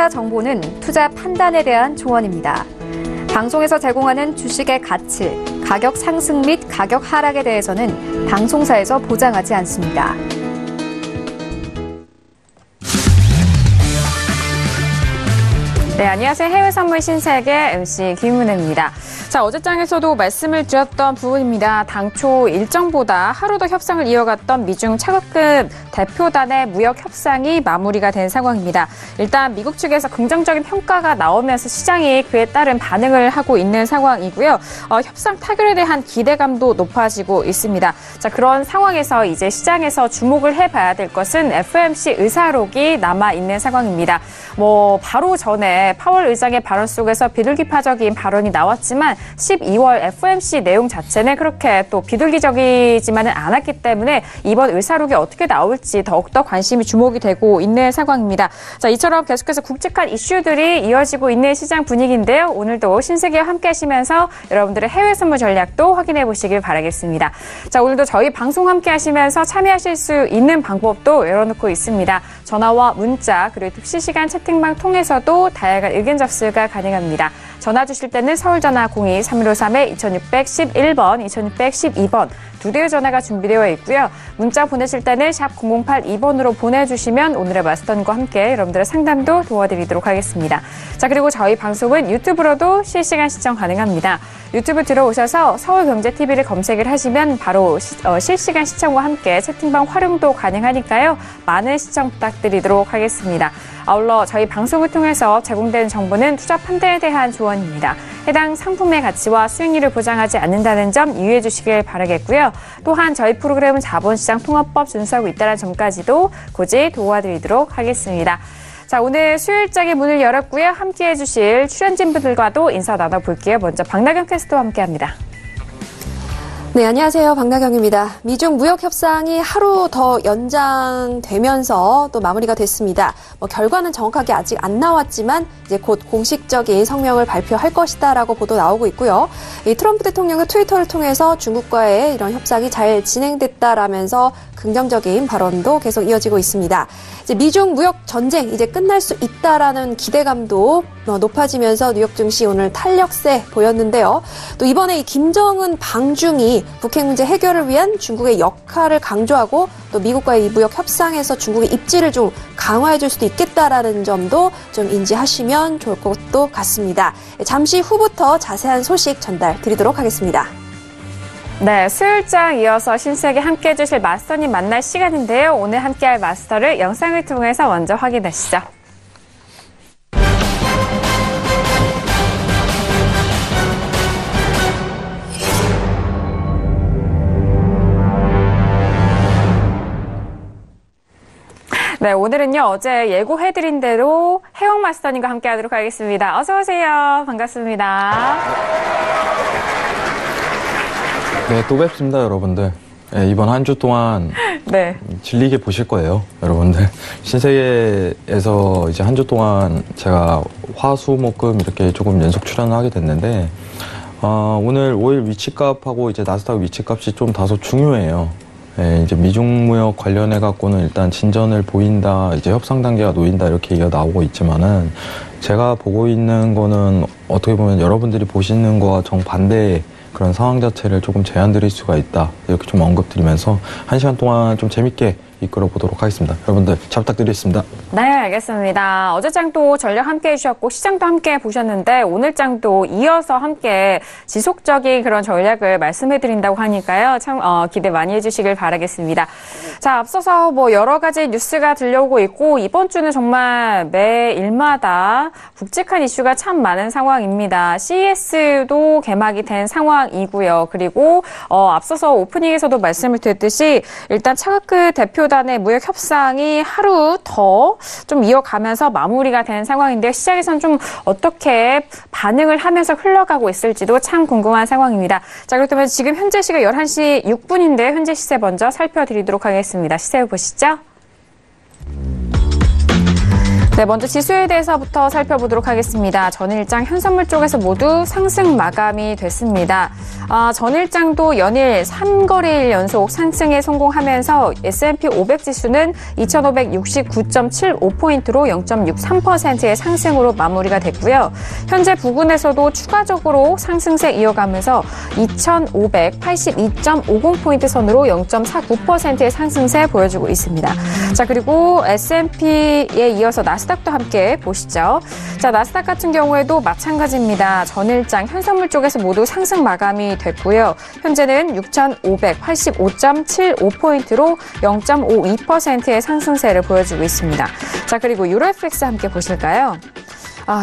투자 정보는 투자 판단에 대한 조언입니다. 방송에서 제공하는 주식의 가치, 가격 상승 및 가격 하락에 대해서는 방송사에서 보장하지 않습니다. 네, 안녕하세요. 해외 선물 신세계 MC 김은혜입니다. 자, 어제장에서도 말씀을 드렸던 부분입니다. 당초 일정보다 하루 더 협상을 이어갔던 미중 차관급 대표단의 무역 협상이 마무리가 된 상황입니다. 일단 미국 측에서 긍정적인 평가가 나오면서 시장이 그에 따른 반응을 하고 있는 상황이고요. 협상 타결에 대한 기대감도 높아지고 있습니다. 자, 그런 상황에서 이제 시장에서 주목을 해봐야 될 것은 FOMC 의사록이 남아있는 상황입니다. 바로 전에 파월 의장의 발언 속에서 비둘기파적인 발언이 나왔지만 12월 FOMC 내용 자체는 그렇게 또 비둘기적이지만은 않았기 때문에 이번 의사록이 어떻게 나올지 더욱더 관심이 주목이 되고 있는 상황입니다. 자, 이처럼 계속해서 굵직한 이슈들이 이어지고 있는 시장 분위기인데요. 오늘도 신세계와 함께 하시면서 여러분들의 해외 선물 전략도 확인해 보시길 바라겠습니다. 자, 오늘도 저희 방송 함께 하시면서 참여하실 수 있는 방법도 열어놓고 있습니다. 전화와 문자 그리고 실시간 채팅방 통해서도 다양한 의견 접수가 가능합니다. 전화 주실 때는 서울전화 02-313-2611번, 2612번 두 대의 전화가 준비되어 있고요. 문자 보내실 때는 샵 0082번으로 보내주시면 오늘의 마스터님과 함께 여러분들의 상담도 도와드리도록 하겠습니다. 자, 그리고 저희 방송은 유튜브로도 실시간 시청 가능합니다. 유튜브 들어오셔서 서울경제TV를 검색을 하시면 바로 실시간 시청과 함께 채팅방 활용도 가능하니까요. 많은 시청 부탁드리도록 하겠습니다. 아울러 저희 방송을 통해서 제공되는 정보는 투자 판단에 대한 조언입니다. 해당 상품의 가치와 수익률을 보장하지 않는다는 점 유의해 주시길 바라겠고요. 또한 저희 프로그램은 자본시장 통합법 준수하고 있다는 점까지도 고지 도와드리도록 하겠습니다. 자, 오늘 수요일장의 문을 열었고요. 함께해 주실 출연진분들과도 인사 나눠볼게요. 먼저 박나경 캐스터와 함께합니다. 네, 안녕하세요. 박나경입니다. 미중 무역 협상이 하루 더 연장되면서 또 마무리가 됐습니다. 결과는 정확하게 아직 안 나왔지만 이제 곧 공식적인 성명을 발표할 것이다라고 보도 나오고 있고요. 이 트럼프 대통령은 트위터를 통해서 중국과의 이런 협상이 잘 진행됐다라면서 긍정적인 발언도 계속 이어지고 있습니다. 이제 미중 무역 전쟁 이제 끝날 수 있다라는 기대감도 높아지면서 뉴욕 증시 오늘 탄력세 보였는데요. 또 이번에 이 김정은 방중이 북핵 문제 해결을 위한 중국의 역할을 강조하고 또 미국과의 이 무역 협상에서 중국의 입지를 좀 강화해 줄 수도 있겠다라는 점도 좀 인지하시면 좋을 것도 같습니다. 잠시 후부터 자세한 소식 전달 드리도록 하겠습니다. 네, 수요일장 이어서 신세계 함께해 주실 마스터님 만날 시간인데요. 오늘 함께할 마스터를 영상을 통해서 먼저 확인하시죠. 네, 오늘은요, 어제 예고해드린 대로 해영 마스터님과 함께 하도록 하겠습니다. 어서오세요. 반갑습니다. 네, 또 뵙습니다, 여러분들. 네, 이번 한 주 동안 네. 질리게 보실 거예요, 여러분들. 신세계에서 이제 한 주 동안 제가 화수목금 이렇게 조금 연속 출연을 하게 됐는데, 오늘 5일 위치값하고 이제 나스닥 위치값이 좀 다소 중요해요. 네, 이제 미중무역 관련해 갖고는 일단 진전을 보인다, 이제 협상 단계가 놓인다 이렇게 얘기가 나오고 있지만은 제가 보고 있는 거는 어떻게 보면 여러분들이 보시는 거와 정반대의 그런 상황 자체를 조금 제안 드릴 수가 있다 이렇게 좀 언급드리면서 1시간 동안 좀 재밌게 이끌어 보도록 하겠습니다. 여러분들 잘 부탁드리겠습니다. 네, 알겠습니다. 어제 장도 전략 함께 해주셨고 시장도 함께 보셨는데 오늘 장도 이어서 함께 지속적인 그런 전략을 말씀해드린다고 하니까요. 참 기대 많이 해주시길 바라겠습니다. 자, 앞서서 여러 가지 뉴스가 들려오고 있고 이번 주는 정말 매일마다 굵직한 이슈가 참 많은 상황입니다. CES도 개막이 된 상황이고요. 그리고 앞서서 오프닝에서도 말씀을 드렸듯이 일단 차가크 대표단의 무역 협상이 하루 더 좀 이어가면서 마무리가 된 상황인데 시장에서는 좀 어떻게 반응을 하면서 흘러가고 있을지도 참 궁금한 상황입니다. 자, 그렇다면 지금 현재 시각 11시 6분인데 현재 시세 먼저 살펴드리도록 하겠습니다. 시세 보시죠. 네, 먼저 지수에 대해서부터 살펴보도록 하겠습니다. 전일장 현선물 쪽에서 모두 상승 마감이 됐습니다. 전일장도 연일 3거래일 연속 상승에 성공하면서 S&P 500 지수는 2,569.75포인트로 0.63%의 상승으로 마무리가 됐고요. 현재 부근에서도 추가적으로 상승세 이어가면서 2,582.50포인트 선으로 0.49%의 상승세 보여주고 있습니다. 자, 그리고 S&P에 이어서 나스닥도 함께 보시죠. 자, 나스닥 같은 경우에도 마찬가지입니다. 전일장 현선물 쪽에서 모두 상승 마감이 됐고요. 현재는 6,585.75포인트로 0.52%의 상승세를 보여주고 있습니다. 자, 그리고 유로FX 함께 보실까요?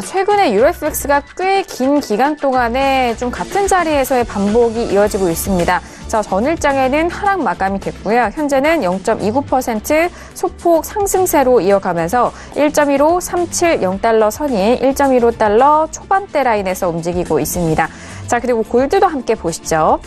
최근에 유로FX가 꽤 긴 기간 동안에 좀 같은 자리에서의 반복이 이어지고 있습니다. 자, 전일장에는 하락 마감이 됐고요. 현재는 0.29% 소폭 상승세로 이어가면서 1.1537 선인 1.15달러 초반대 라인에서 움직이고 있습니다. 자, 그리고 골드도 함께 보시죠.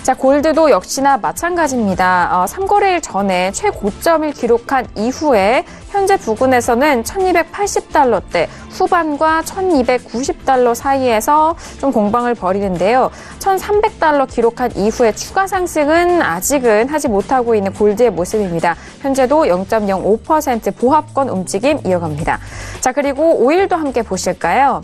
자, 골드도 역시나 마찬가지입니다. 3거래일 전에 최고점을 기록한 이후에 현재 부근에서는 1280달러대 후반과 1290달러 사이에서 좀 공방을 벌이는데요. 1300달러 기록한 이후에 추가 상승은 아직은 하지 못하고 있는 골드의 모습입니다. 현재도 0.05% 보합권 움직임 이어갑니다. 자, 그리고 오일도 함께 보실까요?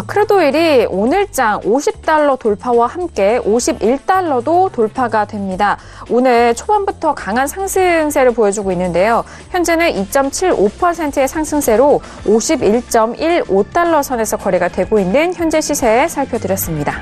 크루드오일이 오늘장 50달러 돌파와 함께 51달러도 돌파가 됩니다. 오늘 초반부터 강한 상승세를 보여주고 있는데요. 현재는 2.75%의 상승세로 51.15달러 선에서 거래가 되고 있는 현재 시세 살펴드렸습니다.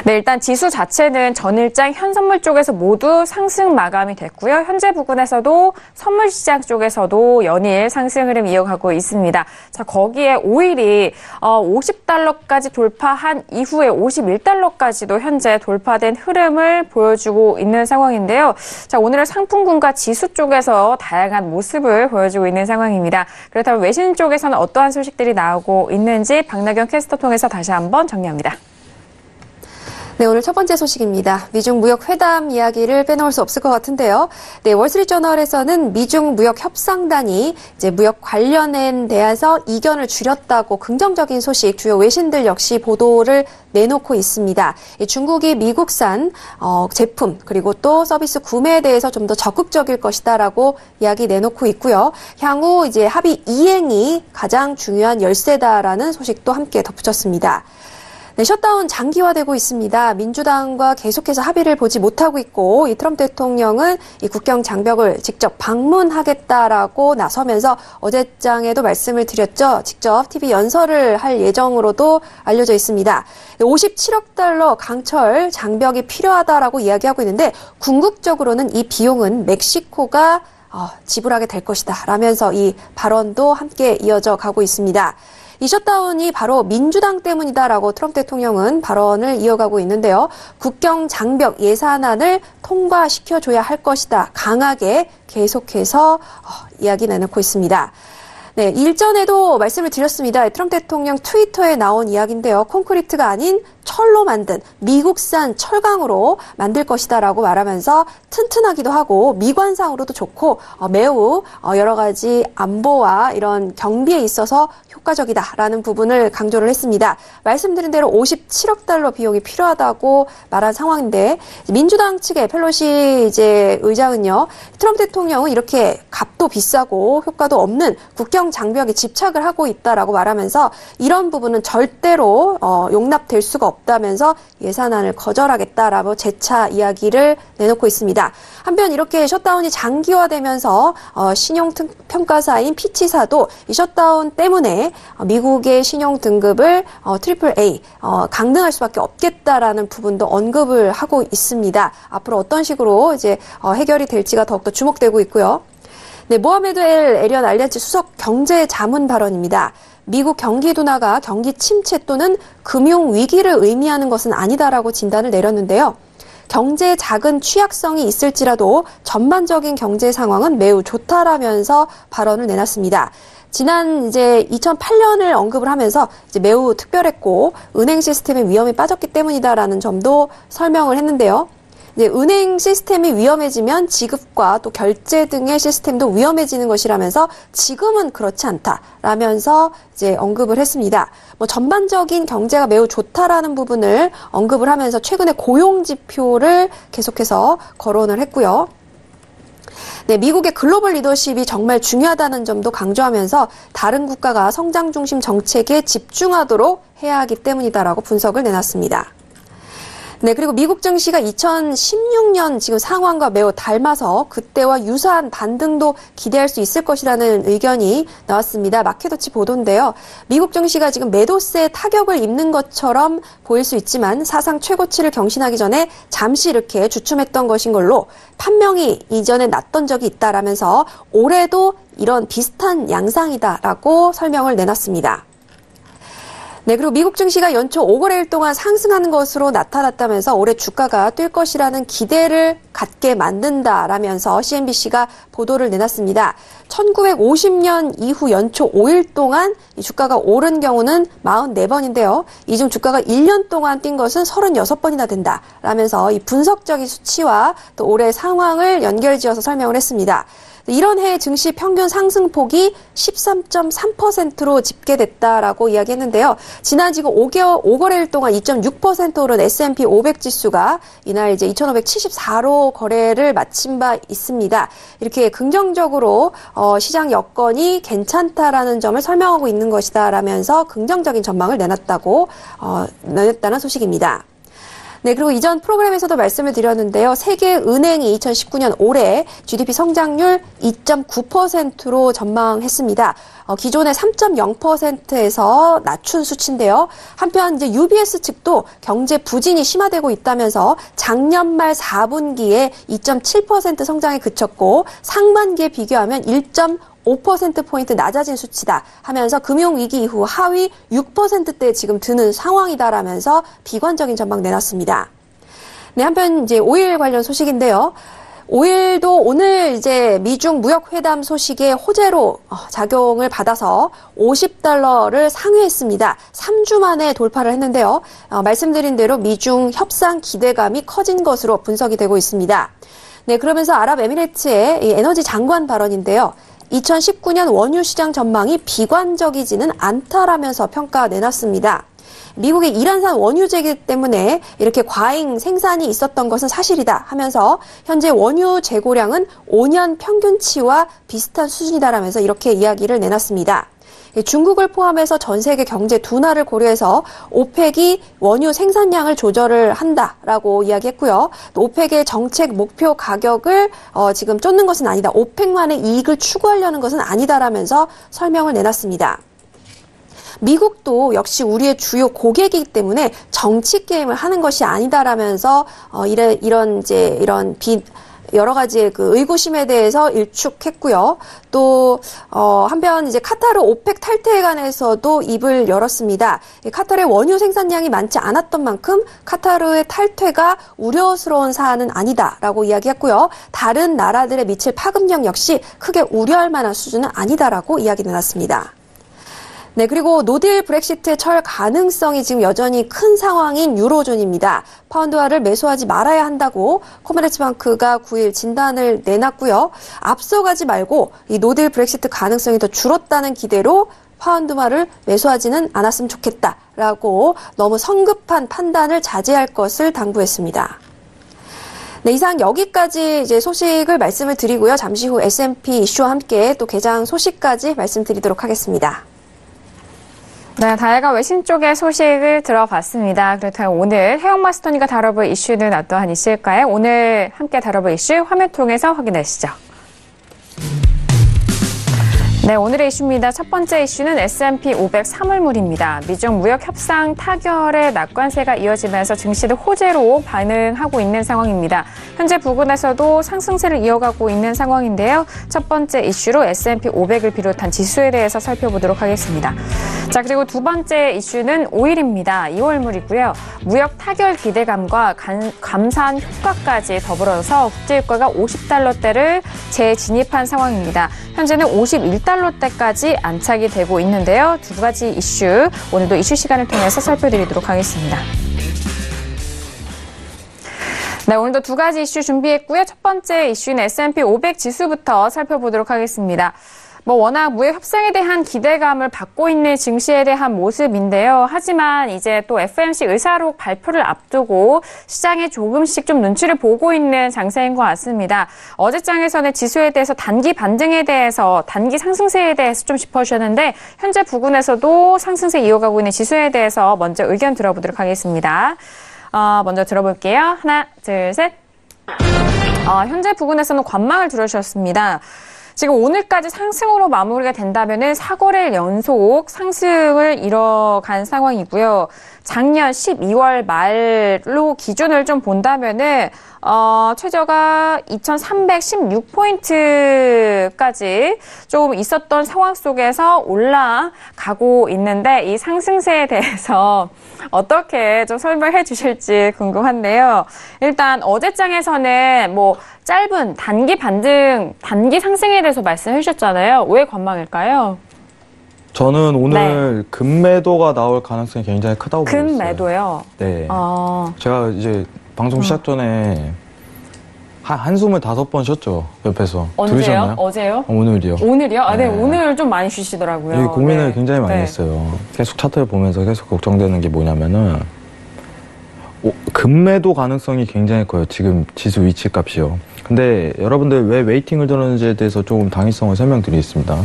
네, 일단 지수 자체는 전일장 현선물 쪽에서 모두 상승 마감이 됐고요. 현재 부근에서도 선물 시장 쪽에서도 연일 상승 흐름 이어가고 있습니다. 자, 거기에 오일이 50달러까지 돌파한 이후에 51달러까지도 현재 돌파된 흐름을 보여주고 있는 상황인데요. 자, 오늘은 상품군과 지수 쪽에서 다양한 모습을 보여주고 있는 상황입니다. 그렇다면 외신 쪽에서는 어떠한 소식들이 나오고 있는지 박나경 캐스터 통해서 다시 한번 정리합니다. 네, 오늘 첫 번째 소식입니다. 미중 무역 회담 이야기를 빼놓을 수 없을 것 같은데요. 네, 월스트리트저널에서는 미중 무역 협상단이 이제 무역 관련에 대해서 이견을 줄였다고 긍정적인 소식 주요 외신들 역시 보도를 내놓고 있습니다. 중국이 미국산 제품 그리고 또 서비스 구매에 대해서 좀 더 적극적일 것이다라고 이야기 내놓고 있고요. 향후 이제 합의 이행이 가장 중요한 열쇠다라는 소식도 함께 덧붙였습니다. 네, 셧다운 장기화되고 있습니다. 민주당과 계속해서 합의를 보지 못하고 있고 이 트럼프 대통령은 이 국경 장벽을 직접 방문하겠다라고 나서면서 어제장에도 말씀을 드렸죠. 직접 TV 연설을 할 예정으로도 알려져 있습니다. 57억 달러 강철 장벽이 필요하다라고 이야기하고 있는데 궁극적으로는 이 비용은 멕시코가 지불하게 될 것이다 라면서 이 발언도 함께 이어져 가고 있습니다. 이 셧다운이 바로 민주당 때문이다라고 트럼프 대통령은 발언을 이어가고 있는데요. 국경 장벽 예산안을 통과시켜줘야 할 것이다. 강하게 계속해서 이야기 내놓고 있습니다. 네, 일전에도 말씀을 드렸습니다. 트럼프 대통령 트위터에 나온 이야기인데요. 콘크리트가 아닌 철로 만든 미국산 철강으로 만들 것이다라고 말하면서 튼튼하기도 하고 미관상으로도 좋고 매우 여러 가지 안보와 이런 경비에 있어서 효과적이다라는 부분을 강조를 했습니다. 말씀드린 대로 57억 달러 비용이 필요하다고 말한 상황인데 민주당 측의 펠로시 이제 의장은요. 트럼프 대통령은 이렇게 값도 비싸고 효과도 없는 국경 장벽에 집착을 하고 있다라고 말하면서 이런 부분은 절대로 용납될 수가 없다면서 예산안을 거절하겠다라고 재차 이야기를 내놓고 있습니다. 한편 이렇게 셧다운이 장기화되면서 신용평가사인 피치사도 이 셧다운 때문에 미국의 신용 등급을 AAA 강등할 수밖에 없겠다라는 부분도 언급을 하고 있습니다. 앞으로 어떤 식으로 이제 해결이 될지가 더욱더 주목되고 있고요. 네, 모하메드 엘 에리언 알리안츠 수석 경제자문 발언입니다. 미국 경기 둔화가 경기 침체 또는 금융 위기를 의미하는 것은 아니다라고 진단을 내렸는데요. 경제 작은 취약성이 있을지라도 전반적인 경제 상황은 매우 좋다라면서 발언을 내놨습니다. 지난 이제 2008년을 언급을 하면서 이제 매우 특별했고 은행 시스템의 위험에 빠졌기 때문이다라는 점도 설명을 했는데요. 이제 은행 시스템이 위험해지면 지급과 또 결제 등의 시스템도 위험해지는 것이라면서 지금은 그렇지 않다라면서 이제 언급을 했습니다. 뭐 전반적인 경제가 매우 좋다라는 부분을 언급을 하면서 최근에 고용 지표를 계속해서 거론을 했고요. 네, 미국의 글로벌 리더십이 정말 중요하다는 점도 강조하면서 다른 국가가 성장 중심 정책에 집중하도록 해야 하기 때문이다라고 분석을 내놨습니다. 네, 그리고 미국 증시가 2016년 지금 상황과 매우 닮아서 그때와 유사한 반등도 기대할 수 있을 것이라는 의견이 나왔습니다. 마켓워치 보도인데요. 미국 증시가 지금 매도세에 타격을 입는 것처럼 보일 수 있지만 사상 최고치를 경신하기 전에 잠시 이렇게 주춤했던 것인 걸로 판명이 이전에 났던 적이 있다라면서 올해도 이런 비슷한 양상이다라고 설명을 내놨습니다. 네, 그리고 미국 증시가 연초 5거래일 동안 상승하는 것으로 나타났다면서 올해 주가가 뛸 것이라는 기대를 갖게 만든다라면서 CNBC가 보도를 내놨습니다. 1950년 이후 연초 5일 동안 이 주가가 오른 경우는 44번인데요. 이 중 주가가 1년 동안 뛴 것은 36번이나 된다라면서 이 분석적인 수치와 또 올해 상황을 연결지어서 설명을 했습니다. 이런 해 증시 평균 상승폭이 13.3%로 집계됐다라고 이야기했는데요. 지난 지금 5거래일 동안 2.6% 오른 S&P 500 지수가 이날 이제 2,574로 거래를 마친 바 있습니다. 이렇게 긍정적으로 시장 여건이 괜찮다라는 점을 설명하고 있는 것이다라면서 긍정적인 전망을 내놨다는 소식입니다. 네, 그리고 이전 프로그램에서도 말씀을 드렸는데요. 세계은행이 2019년 올해 GDP 성장률 2.9%로 전망했습니다. 기존의 3.0%에서 낮춘 수치인데요. 한편 이제 UBS 측도 경제 부진이 심화되고 있다면서 작년 말 4분기에 2.7% 성장에 그쳤고 상반기에 비교하면 5%포인트 낮아진 수치다 하면서 금융위기 이후 하위 6%대에 지금 드는 상황이다라면서 비관적인 전망 내놨습니다. 네, 한편 이제 오일 관련 소식인데요. 오일도 오늘 이제 미중 무역회담 소식에 호재로 작용을 받아서 $50를 상회했습니다. 3주 만에 돌파를 했는데요. 말씀드린 대로 미중 협상 기대감이 커진 것으로 분석이 되고 있습니다. 네, 그러면서 아랍에미레이트의 에너지 장관 발언인데요. 2019년 원유 시장 전망이 비관적이지는 않다라면서 평가 내놨습니다. 미국의 이란산 원유 재개 때문에 이렇게 과잉 생산이 있었던 것은 사실이다 하면서 현재 원유 재고량은 5년 평균치와 비슷한 수준이다라면서 이렇게 이야기를 내놨습니다. 중국을 포함해서 전 세계 경제 둔화를 고려해서 오펙이 원유 생산량을 조절을 한다라고 이야기했고요. 또 오펙의 정책 목표 가격을 지금 쫓는 것은 아니다. 오펙만의 이익을 추구하려는 것은 아니다라면서 설명을 내놨습니다. 미국도 역시 우리의 주요 고객이기 때문에 정치 게임을 하는 것이 아니다라면서 이런 여러 가지의 그 의구심에 대해서 일축했고요. 또 한편 이제 카타르 오펙 탈퇴에 관해서도 입을 열었습니다. 카타르의 원유 생산량이 많지 않았던 만큼 카타르의 탈퇴가 우려스러운 사안은 아니다라고 이야기했고요. 다른 나라들에 미칠 파급력 역시 크게 우려할 만한 수준은 아니다라고 이야기 내놨습니다. 네, 그리고 노딜 브렉시트의 철 가능성이 지금 여전히 큰 상황인 유로존입니다. 파운드화를 매수하지 말아야 한다고 코메르츠뱅크가 9일 진단을 내놨고요. 앞서가지 말고 이 노딜 브렉시트 가능성이 더 줄었다는 기대로 파운드화를 매수하지는 않았으면 좋겠다라고 너무 성급한 판단을 자제할 것을 당부했습니다. 네, 이상 여기까지 이제 소식을 말씀을 드리고요. 잠시 후 S&P 이슈와 함께 또 개장 소식까지 말씀드리도록 하겠습니다. 네, 다혜가 외신 쪽의 소식을 들어봤습니다. 그렇다면 오늘 해영마스터니가 다뤄볼 이슈는 어떠한 이슈일까요? 오늘 함께 다뤄볼 이슈 화면 통해서 확인하시죠. 네, 오늘의 이슈입니다. 첫 번째 이슈는 S&P 500 사물물입니다. 미중 무역 협상 타결의 낙관세가 이어지면서 증시도 호재로 반응하고 있는 상황입니다. 현재 부근에서도 상승세를 이어가고 있는 상황인데요. 첫 번째 이슈로 S&P 500을 비롯한 지수에 대해서 살펴보도록 하겠습니다. 자, 그리고 두 번째 이슈는 오일입니다. 2월물이고요. 무역 타결 기대감과 감산 효과까지 더불어서 국제유가가 $50대를 재진입한 상황입니다. 현재는 $51대까지 안착이 되고 있는데요. 두 가지 이슈, 오늘도 이슈 시간을 통해서 살펴드리도록 하겠습니다. 네, 오늘도 두 가지 이슈 준비했고요. 첫 번째 이슈는 S&P 500 지수부터 살펴보도록 하겠습니다. 워낙 무역 협상에 대한 기대감을 받고 있는 증시에 대한 모습인데요. 하지만 이제 또 FOMC 의사록 발표를 앞두고 시장에 조금씩 좀 눈치를 보고 있는 장세인 것 같습니다. 어제장에서는 지수에 대해서 단기 반등에 대해서, 단기 상승세에 대해서 좀 짚어주셨는데 현재 부근에서도 상승세 이어가고 있는 지수에 대해서 먼저 의견 들어보도록 하겠습니다. 먼저 들어볼게요. 하나, 둘, 셋. 현재 부근에서는 관망을 들어주셨습니다. 지금 오늘까지 상승으로 마무리가 된다면은 4거래일 연속 상승을 이뤄간 상황이고요. 작년 12월 말로 기준을 좀 본다면은 최저가 2,316포인트까지 좀 있었던 상황 속에서 올라가고 있는데 이 상승세에 대해서 어떻게 좀 설명해 주실지 궁금한데요. 일단 어제장에서는 짧은 단기 반등, 단기 상승에 대해서 말씀해 주셨잖아요. 왜 관망일까요? 저는 오늘 금매도가 나올 가능성이 굉장히 크다고 보고 있어요. 금매도요? 네. 제가 이제 방송 시작 전에 한숨을 5번 쉬었죠, 옆에서. 언제요? 들으셨나요? 어제요? 오늘이요. 오늘이요? 네, 네. 오늘 좀 많이 쉬시더라고요. 이 고민을 네. 굉장히 많이 네. 했어요. 계속 차트를 보면서 계속 걱정되는 게 뭐냐면은 금매도 가능성이 굉장히 커요. 지금 지수 위치 값이요. 근데 여러분들 왜 웨이팅을 들었는지에 대해서 조금 당위성을 설명드리겠습니다.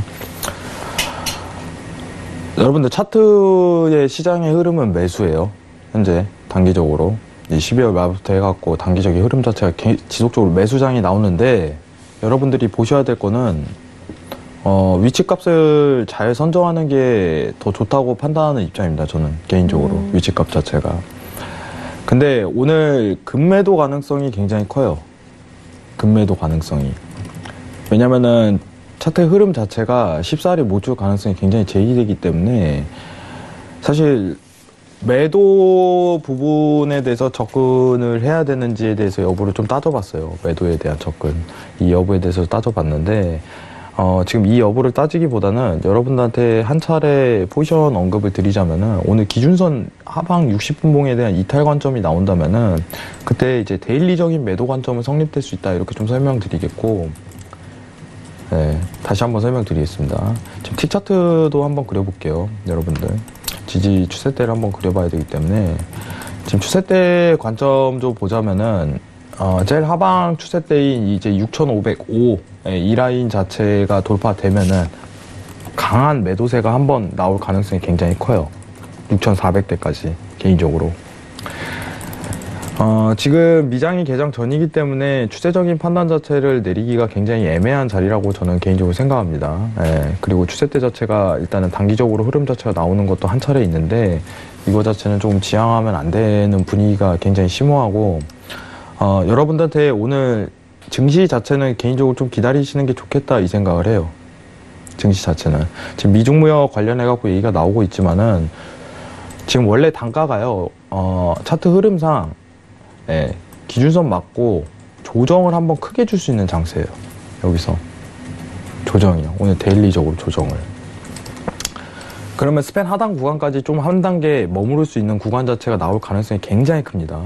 여러분들 차트의 시장의 흐름은 매수예요. 현재 단기적으로 이 12월 말부터 해갖고 단기적인 흐름 자체가 지속적으로 매수장이 나오는데 여러분들이 보셔야 될 거는 위치값을 잘 선정하는 게 더 좋다고 판단하는 입장입니다. 저는 개인적으로 위치값 자체가. 근데 오늘 금매도 가능성이 굉장히 커요. 금매도 가능성이. 왜냐면은 차트 흐름 자체가 쉽사리 못 줄 가능성이 굉장히 제기되기 때문에 사실 매도 부분에 대해서 접근을 해야 되는지에 대해서 여부를 좀 따져봤어요. 매도에 대한 접근. 이 여부에 대해서 따져봤는데 지금 이 여부를 따지기보다는 여러분들한테 한 차례 포지션 언급을 드리자면은 오늘 기준선 하방 60분봉에 대한 이탈 관점이 나온다면은 그때 이제 데일리적인 매도 관점은 성립될 수 있다 이렇게 좀 설명드리겠고, 네, 다시 한번 설명드리겠습니다. 지금 T차트도 한번 그려볼게요. 여러분들 지지 추세대를 한번 그려봐야 되기 때문에 지금 추세대 관점 좀 보자면은 제일 하방 추세대인 이제 6,505 이 라인 자체가 돌파되면은 강한 매도세가 한번 나올 가능성이 굉장히 커요. 6,400대까지 개인적으로. 지금 미장이 개장 전이기 때문에 추세적인 판단 자체를 내리기가 굉장히 애매한 자리라고 저는 개인적으로 생각합니다. 예, 그리고 추세대 자체가 일단은 단기적으로 흐름 자체가 나오는 것도 한 차례 있는데 이거 자체는 조금 지향하면 안 되는 분위기가 굉장히 심오하고 여러분들한테 오늘 증시 자체는 개인적으로 좀 기다리시는 게 좋겠다 이 생각을 해요. 증시 자체는. 지금 미중무역 관련해갖고 얘기가 나오고 있지만은 지금 원래 단가가요, 차트 흐름상 기준선 맞고 조정을 한번 크게 줄 수 있는 장세예요. 여기서. 조정이요. 오늘 데일리적으로 조정을. 그러면 스팬 하단 구간까지 좀 한 단계 머무를 수 있는 구간 자체가 나올 가능성이 굉장히 큽니다.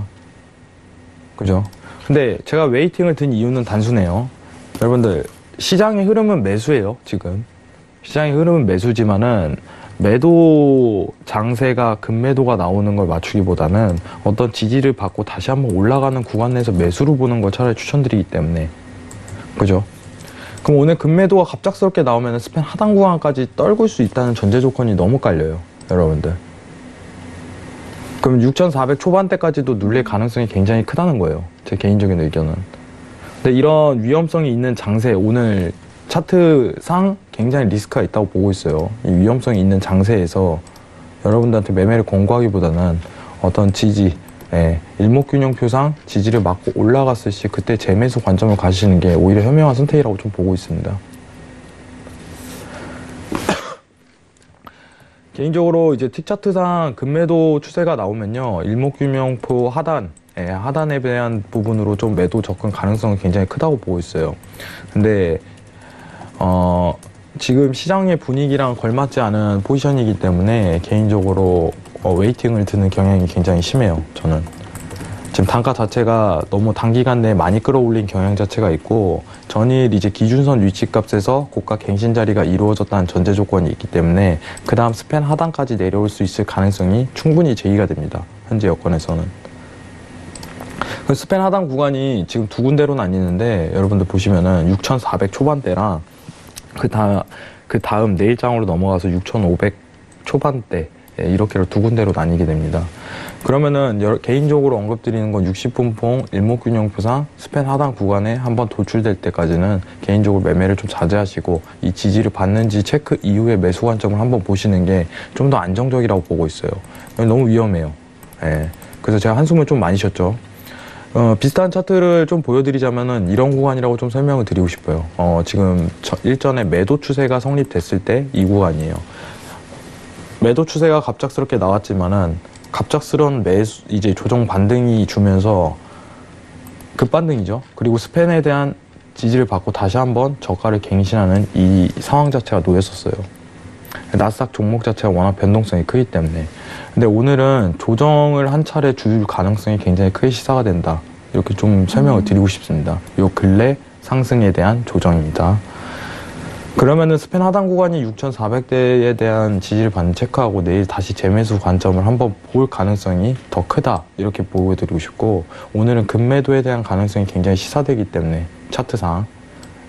그죠? 근데 제가 웨이팅을 든 이유는 단순해요. 여러분들, 시장의 흐름은 매수예요, 지금. 시장의 흐름은 매수지만은 매도 장세가 금매도가 나오는 걸 맞추기보다는 어떤 지지를 받고 다시 한번 올라가는 구간 내에서 매수로 보는 걸 차라리 추천드리기 때문에. 그죠? 그럼 오늘 금매도가 갑작스럽게 나오면 스팬 하단 구간까지 떨굴 수 있다는 전제 조건이 너무 깔려요, 여러분들. 그럼 6,400 초반대까지도 눌릴 가능성이 굉장히 크다는 거예요, 제 개인적인 의견은. 근데 이런 위험성이 있는 장세, 오늘 차트상 굉장히 리스크가 있다고 보고 있어요. 이 위험성이 있는 장세에서 여러분들한테 매매를 권고하기보다는 어떤 지지, 일목균형표상 지지를 맞고 올라갔을 시 그때 재매수 관점을 가시는 게 오히려 현명한 선택이라고 좀 보고 있습니다. 개인적으로 이제 T차트상 금매도 추세가 나오면요, 일목균형표 하단, 하단에 대한 부분으로 좀 매도 접근 가능성은 굉장히 크다고 보고 있어요. 근데 지금 시장의 분위기랑 걸맞지 않은 포지션이기 때문에 개인적으로 웨이팅을 드는 경향이 굉장히 심해요, 저는. 지금 단가 자체가 너무 단기간 내에 많이 끌어올린 경향 자체가 있고 전일 이제 기준선 위치값에서 고가 갱신 자리가 이루어졌다는 전제 조건이 있기 때문에 그 다음 스팬 하단까지 내려올 수 있을 가능성이 충분히 제기가 됩니다. 현재 여건에서는. 그 스팬 하단 구간이 지금 두 군데로 나뉘는데 여러분들 보시면은 6,400 초반대랑 그 다음 내일장으로 넘어가서 6,500 초반대 이렇게로 두 군데로 나뉘게 됩니다. 그러면은 개인적으로 언급드리는 건 60분봉 일목균형표상 스팬 하단 구간에 한번 도출될 때까지는 개인적으로 매매를 좀 자제하시고 이 지지를 받는지 체크 이후에 매수 관점을 한번 보시는 게 좀 더 안정적이라고 보고 있어요. 너무 위험해요. 예. 그래서 제가 한숨을 좀 많이 쉬었죠. 비슷한 차트를 좀 보여드리자면은 이런 구간이라고 좀 설명을 드리고 싶어요. 지금 일전에 매도 추세가 성립됐을 때 이 구간이에요. 매도 추세가 갑작스럽게 나왔지만은 갑작스러운 이제 조정 반등이 주면서 급반등이죠. 그리고 스팬에 대한 지지를 받고 다시 한번 저가를 갱신하는 이 상황 자체가 놓였었어요. 나스닥 종목 자체가 워낙 변동성이 크기 때문에. 근데 오늘은 조정을 한 차례 줄 가능성이 굉장히 크게 시사가 된다. 이렇게 좀 설명을 드리고 싶습니다. 요 근래 상승에 대한 조정입니다. 그러면은 스팬 하단 구간이 6,400대에 대한 지지를 체크하고 내일 다시 재매수 관점을 한번 볼 가능성이 더 크다. 이렇게 보여드리고 싶고, 오늘은 급매도에 대한 가능성이 굉장히 시사되기 때문에 차트상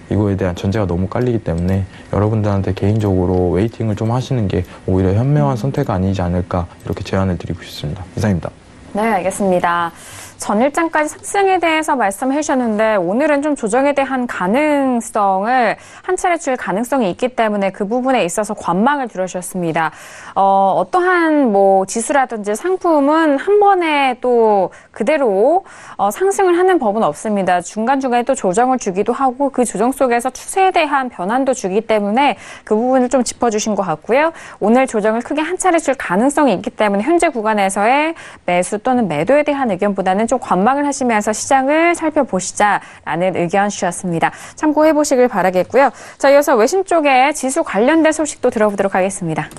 이거에 대한 전제가 너무 깔리기 때문에 여러분들한테 개인적으로 웨이팅을 좀 하시는 게 오히려 현명한 선택이 아니지 않을까 이렇게 제안을 드리고 싶습니다. 이상입니다. 네, 알겠습니다. 전일장까지 상승에 대해서 말씀해 주셨는데 오늘은 좀 조정에 대한 가능성을 한 차례 줄 가능성이 있기 때문에 그 부분에 있어서 관망을 들어주셨습니다. 어떠한 뭐 지수라든지 상품은 한 번에 또 그대로 상승을 하는 법은 없습니다. 중간중간에 또 조정을 주기도 하고 그 조정 속에서 추세에 대한 변환도 주기 때문에 그 부분을 좀 짚어주신 것 같고요. 오늘 조정을 크게 한 차례 줄 가능성이 있기 때문에 현재 구간에서의 매수 또는 매도에 대한 의견보다는 좀 관망을 하시면서 시장을 살펴보시자라는 의견 주셨습니다. 참고해 보시길 바라겠고요. 자, 이어서 외신 쪽에 지수 관련된 소식도 들어보도록 하겠습니다.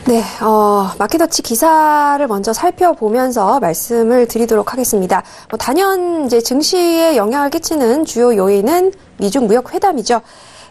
네, 마켓워치 기사를 먼저 살펴보면서 말씀을 드리도록 하겠습니다. 단연 이제 증시에 영향을 끼치는 주요 요인은 미중 무역 회담이죠.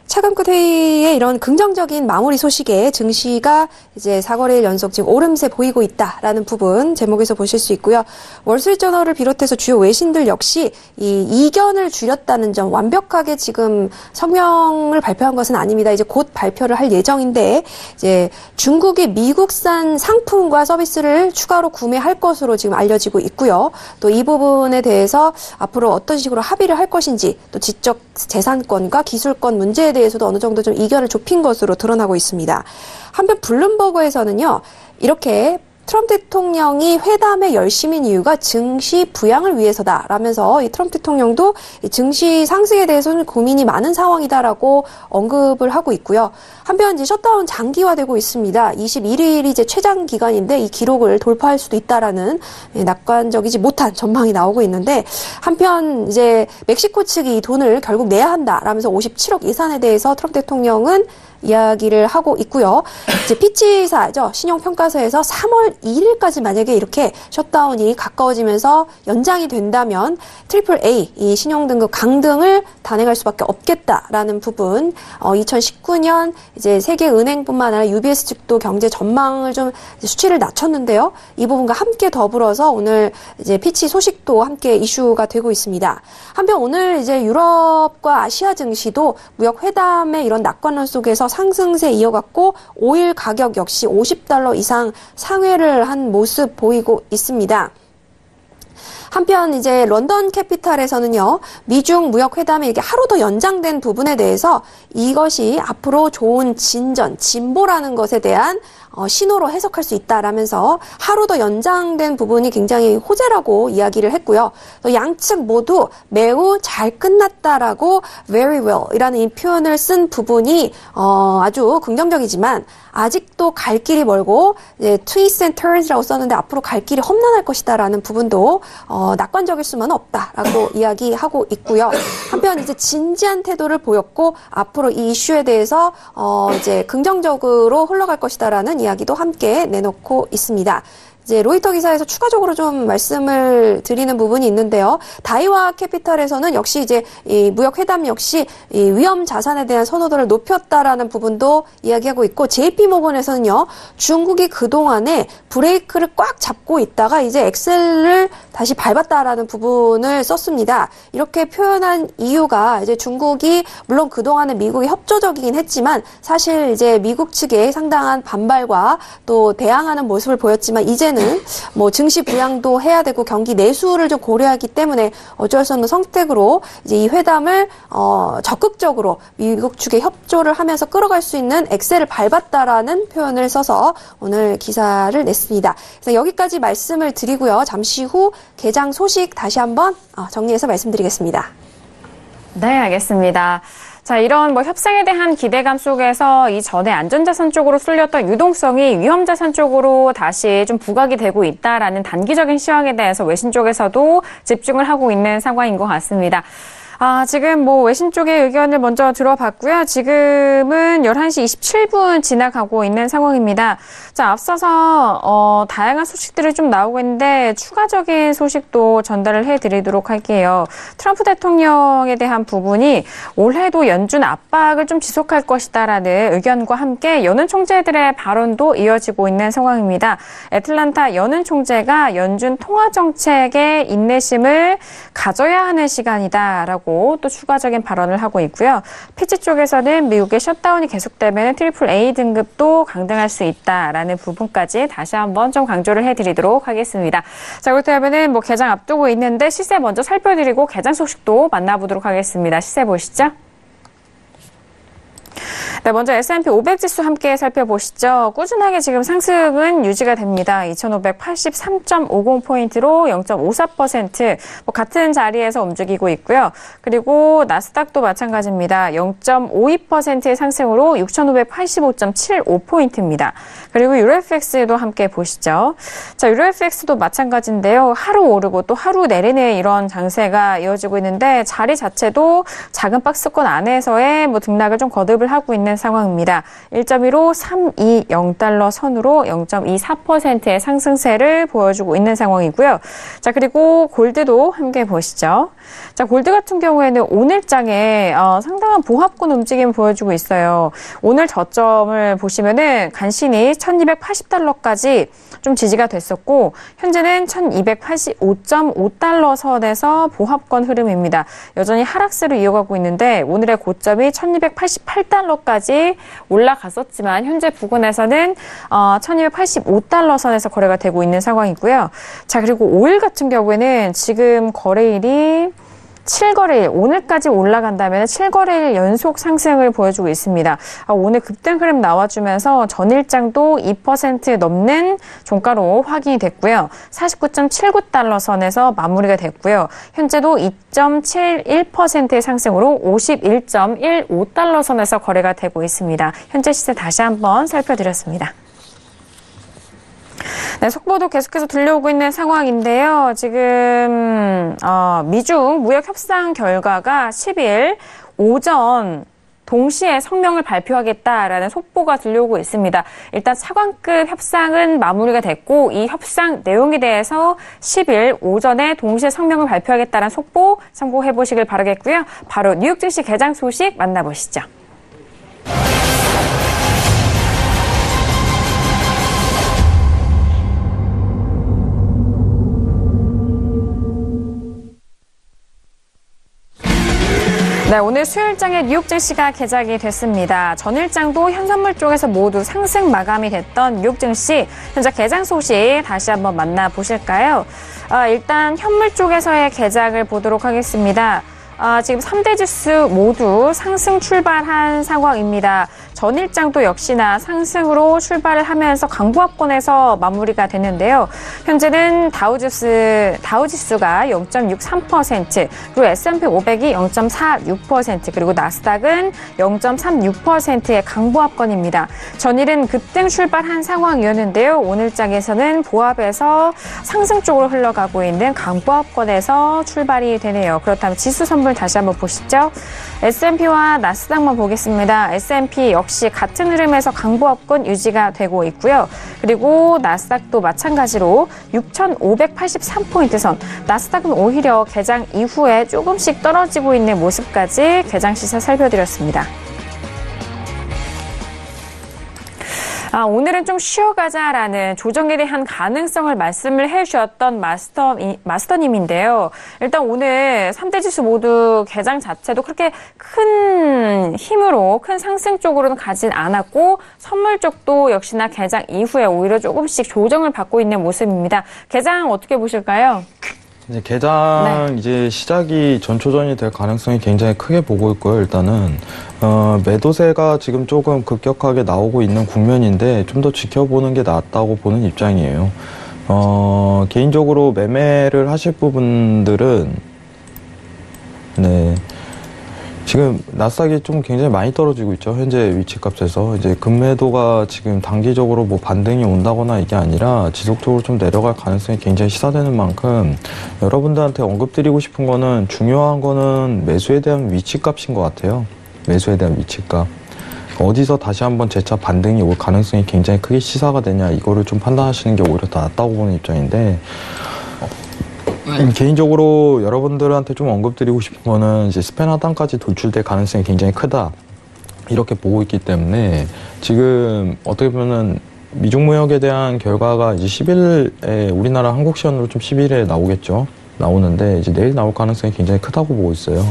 차관 끝 회의의 이런 긍정적인 마무리 소식에 증시가 이제 4거래일 연속 지금 오름세 보이고 있다라는 부분 제목에서 보실 수 있고요. 월스트리트저널을 비롯해서 주요 외신들 역시 이 이견을 줄였다는 점, 완벽하게 지금 성명을 발표한 것은 아닙니다. 이제 곧 발표를 할 예정인데 이제 중국이 미국산 상품과 서비스를 추가로 구매할 것으로 지금 알려지고 있고요. 또 이 부분에 대해서 앞으로 어떤 식으로 합의를 할 것인지, 또 지적 재산권과 기술권 문제에 대해서도 어느 정도 좀 이견을 좁힌 것으로 드러나고 있습니다. 한편 블룸버그에서는요, 이렇게 트럼프 대통령이 회담에 열심인 이유가 증시 부양을 위해서다라면서 이 트럼프 대통령도 이 증시 상승에 대해서는 고민이 많은 상황이다라고 언급을 하고 있고요. 한편 이제 셧다운 장기화되고 있습니다. 21일이 이제 최장 기간인데 이 기록을 돌파할 수도 있다라는 낙관적이지 못한 전망이 나오고 있는데, 한편 이제 멕시코 측이 이 돈을 결국 내야 한다라면서 57억 예산에 대해서 트럼프 대통령은 이야기를 하고 있고요. 이제 피치사죠. 신용평가사에서 3월 2일까지 만약에 이렇게 셧다운이 가까워지면서 연장이 된다면 AAA 이 신용등급 강등을 단행할 수밖에 없겠다라는 부분. 2019년 이제 세계은행뿐만 아니라 UBS 측도 경제 전망을 좀 수치를 낮췄는데요. 이 부분과 함께 더불어서 오늘 이제 피치 소식도 함께 이슈가 되고 있습니다. 한편 오늘 이제 유럽과 아시아 증시도 무역 회담의 이런 낙관론 속에서 상승세 이어갔고 오일 가격 역시 $50 이상 상회를 한 모습 보이고 있습니다. 한편 이제 런던 캐피탈에서는요, 미중 무역 회담이 이게 하루 더 연장된 부분에 대해서 이것이 앞으로 좋은 진보라는 것에 대한 신호로 해석할 수 있다라면서 하루 더 연장된 부분이 굉장히 호재라고 이야기를 했고요. 또 양측 모두 매우 잘 끝났다라고 very well 이라는 이 표현을 쓴 부분이 아주 긍정적이지만 아직도 갈 길이 멀고 twists and turns라고 썼는데 앞으로 갈 길이 험난할 것이다라는 부분도 낙관적일 수만은 없다라고 이야기하고 있고요. 한편 이제 진지한 태도를 보였고 앞으로 이 이슈에 대해서 이제 긍정적으로 흘러갈 것이다라는 이야기도 함께 내놓고 있습니다. 이제 로이터 기사에서 추가적으로 좀 말씀을 드리는 부분이 있는데요. 다이와 캐피탈에서는 역시 이제 이 무역 회담 역시 이 위험 자산에 대한 선호도를 높였다라는 부분도 이야기하고 있고, JP 모건에서는요, 중국이 그동안에 브레이크를 꽉 잡고 있다가 이제 엑셀을 다시 밟았다라는 부분을 썼습니다. 이렇게 표현한 이유가 이제 중국이 물론 그동안에 미국이 협조적이긴 했지만 사실 이제 미국 측에 상당한 반발과 또 대항하는 모습을 보였지만 이제는 뭐 증시 부양도 해야 되고 경기 내수를 좀 고려하기 때문에 어쩔 수 없는 선택으로 이제 이 회담을 적극적으로 미국 측에 협조를 하면서 끌어갈 수 있는 엑셀을 밟았다라는 표현을 써서 오늘 기사를 냈습니다. 그래서 여기까지 말씀을 드리고요. 잠시 후 개장 소식 다시 한번 정리해서 말씀드리겠습니다. 네, 알겠습니다. 자, 이런 협상에 대한 기대감 속에서 이전에 안전자산 쪽으로 쏠렸던 유동성이 위험자산 쪽으로 다시 좀 부각이 되고 있다라는 단기적인 시황에 대해서 외신 쪽에서도 집중을 하고 있는 상황인 것 같습니다. 지금 외신 쪽의 의견을 먼저 들어봤고요. 지금은 11시 27분 지나가고 있는 상황입니다. 자, 앞서서 다양한 소식들이 좀 나오고 있는데 추가적인 소식도 전달을 해드리도록 할게요. 트럼프 대통령에 대한 부분이 올해도 연준 압박을 좀 지속할 것이다라는 의견과 함께 연은 총재들의 발언도 이어지고 있는 상황입니다. 애틀란타 연은 총재가 연준 통화정책의 인내심을 가져야 하는 시간이다라고 또 추가적인 발언을 하고 있고요. 피치 쪽에서는 미국의 셧다운이 계속되면 트리플 A 등급도 강등할 수 있다라는 부분까지 다시 한번 좀 강조를 해드리도록 하겠습니다. 자, 그렇다면은 개장 앞두고 있는데 시세 먼저 살펴드리고 개장 소식도 만나보도록 하겠습니다. 시세 보시죠. 네, 먼저 S&P 500 지수 함께 살펴보시죠. 꾸준하게 지금 상승은 유지가 됩니다. 2583.50포인트로 0.54% 같은 자리에서 움직이고 있고요. 그리고 나스닥도 마찬가지입니다. 0.52%의 상승으로 6585.75포인트입니다. 그리고 유로FX도 함께 보시죠. 자, 유로FX도 마찬가지인데요. 하루 오르고 또 하루 내리는 이런 장세가 이어지고 있는데 자리 자체도 작은 박스권 안에서의 등락을 좀 거듭을 하고 있는 상황입니다. 1.15 320달러 선으로 0.24%의 상승세를 보여주고 있는 상황이고요. 자, 그리고 골드도 함께 보시죠. 자, 골드 같은 경우에는 오늘장에 상당한 보합권 움직임을 보여주고 있어요. 오늘 저점을 보시면은 간신히 1280달러까지 좀 지지가 됐었고 현재는 1285.5달러 선에서 보합권 흐름입니다. 여전히 하락세를 이어가고 있는데 오늘의 고점이 1288달러까지 올라갔었지만 현재 부근에서는 1285달러 선에서 거래가 되고 있는 상황이고요. 자, 그리고 오일 같은 경우에는 지금 거래일이 7거래일, 오늘까지 올라간다면 7거래일 연속 상승을 보여주고 있습니다. 오늘 급등 흐름 나와주면서 전일장도 2% 넘는 종가로 확인이 됐고요. 49.79달러 선에서 마무리가 됐고요. 현재도 2.71%의 상승으로 51.15달러 선에서 거래가 되고 있습니다. 현재 시세 다시 한번 살펴드렸습니다. 네, 속보도 계속해서 들려오고 있는 상황인데요. 지금 미중 무역 협상 결과가 10일 오전 동시에 성명을 발표하겠다라는 속보가 들려오고 있습니다. 일단 차관급 협상은 마무리가 됐고 이 협상 내용에 대해서 10일 오전에 동시에 성명을 발표하겠다는 속보 참고해 보시길 바라겠고요. 바로 뉴욕 증시 개장 소식 만나보시죠. 네, 오늘 수요일장에 뉴욕 증시가 개장이 됐습니다. 전일장도 현선물 쪽에서 모두 상승 마감이 됐던 뉴욕 증시 현재 개장 소식 다시 한번 만나보실까요? 일단 현물 쪽에서의 개장을 보도록 하겠습니다. 지금 3대 지수 모두 상승 출발한 상황입니다. 전일장도 역시나 상승으로 출발을 하면서 강보합권에서 마무리가 됐는데요. 현재는 다우지수가 0.63%, 그리고 S&P 500이 0.46%, 그리고 나스닥은 0.36%의 강보합권입니다. 전일은 급등 출발한 상황이었는데요. 오늘장에서는 보합에서 상승 쪽으로 흘러가고 있는 강보합권에서 출발이 되네요. 그렇다면 지수 선물 다시 한번 보시죠. S&P와 나스닥만 보겠습니다. S&P 역시 같은 흐름에서 강보합권 유지가 되고 있고요. 그리고 나스닥도 마찬가지로 6,583포인트 선. 나스닥은 오히려 개장 이후에 조금씩 떨어지고 있는 모습까지 개장 시세 살펴드렸습니다. 오늘은 좀 쉬어가자라는 조정에 대한 가능성을 말씀을 해주셨던 마스터님인데요. 일단 오늘 3대 지수 모두 개장 자체도 그렇게 큰 힘으로 큰 상승 쪽으로는 가진 않았고 선물 쪽도 역시나 개장 이후에 오히려 조금씩 조정을 받고 있는 모습입니다. 개장 어떻게 보실까요? 이제 개장 이제 시작이 전초전이 될 가능성이 굉장히 크게 보고 있고요. 일단은 매도세가 지금 조금 급격하게 나오고 있는 국면인데 좀 더 지켜보는 게 낫다고 보는 입장이에요. 개인적으로 매매를 하실 부분들은 지금 나스닥이 좀 굉장히 많이 떨어지고 있죠. 현재 위치값에서 이제 금매도가 지금 단기적으로 뭐 반등이 온다거나 이게 아니라 지속적으로 좀 내려갈 가능성이 굉장히 시사되는 만큼 여러분들한테 언급드리고 싶은 거는 중요한 거는 매수에 대한 위치값인 것 같아요. 매수에 대한 위치값. 어디서 다시 한번 재차 반등이 올 가능성이 굉장히 크게 시사가 되냐 이거를 좀 판단하시는 게 오히려 더 낫다고 보는 입장인데 개인적으로 여러분들한테 좀 언급드리고 싶은 거는 이제 스팬 하단까지 돌출될 가능성이 굉장히 크다 이렇게 보고 있기 때문에 지금 어떻게 보면은 미중 무역에 대한 결과가 이제 10일에 우리나라 한국 시간으로 좀 10일에 나오겠죠. 나오는데 이제 내일 나올 가능성이 굉장히 크다고 보고 있어요.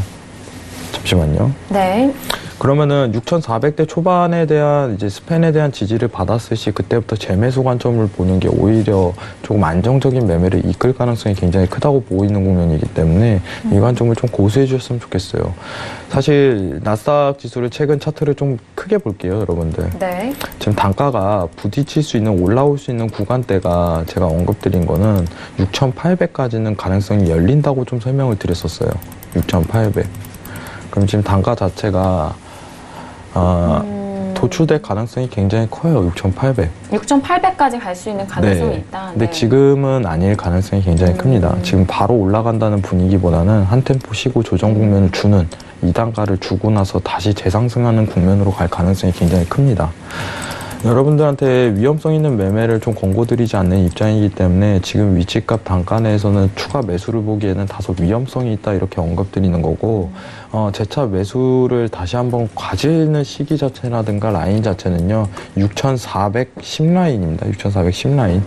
잠시만요. 네. 그러면은 6,400대 초반에 대한 이제 스팬에 대한 지지를 받았을 시 그때부터 재매수 관점을 보는 게 오히려 조금 안정적인 매매를 이끌 가능성이 굉장히 크다고 보고 있는 국면이기 때문에 이 관점을 좀 고수해 주셨으면 좋겠어요. 사실 나스닥 지수를 최근 차트를 좀 크게 볼게요, 여러분들. 네. 지금 단가가 부딪힐 수 있는 올라올 수 있는 구간대가 제가 언급드린 거는 6,800까지는 가능성이 열린다고 좀 설명을 드렸었어요. 6,800. 그럼 지금 단가 자체가 도출될 가능성이 굉장히 커요. 6,800. 6,800까지 갈 수 있는 가능성이 있다. 근데 지금은 아닐 가능성이 굉장히 큽니다. 지금 바로 올라간다는 분위기보다는 한 템포 쉬고 조정 국면을 주는 이 단가를 주고 나서 다시 재상승하는 국면으로 갈 가능성이 굉장히 큽니다. 여러분들한테 위험성 있는 매매를 좀 권고드리지 않는 입장이기 때문에 지금 위치값 단가 내에서는 추가 매수를 보기에는 다소 위험성이 있다 이렇게 언급드리는 거고 재차 매수를 다시 한번 가지는 시기 자체라든가 라인 자체는요 6,410 라인입니다. 6,410 라인.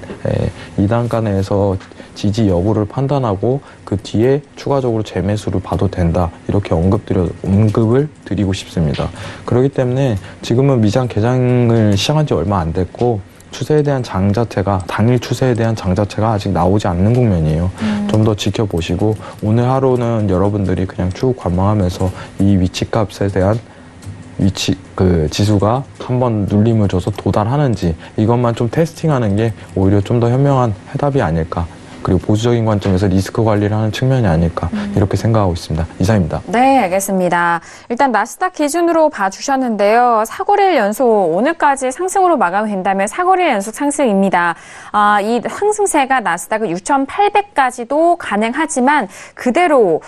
이 단가 내에서 지지 여부를 판단하고 그 뒤에 추가적으로 재매수를 봐도 된다 이렇게 언급을 드리고 싶습니다. 그렇기 때문에 지금은 미장 개장을 시작한 지 얼마 안 됐고 추세에 대한 장 자체가 당일 추세에 대한 장 자체가 아직 나오지 않는 국면이에요. 좀 더 지켜보시고 오늘 하루는 여러분들이 그냥 쭉 관망하면서 이 위치값에 대한 지수가 한번 눌림을 줘서 도달하는지 이것만 좀 테스팅하는 게 오히려 좀 더 현명한 해답이 아닐까. 그리고 보수적인 관점에서 리스크 관리를 하는 측면이 아닐까 이렇게 생각하고 있습니다. 이상입니다. 네, 알겠습니다. 일단 나스닥 기준으로 봐주셨는데요. 4거래일 연속 오늘까지 상승으로 마감된다면 4거래일 연속 상승입니다. 이 상승세가 나스닥은 6,800까지도 가능하지만 그대로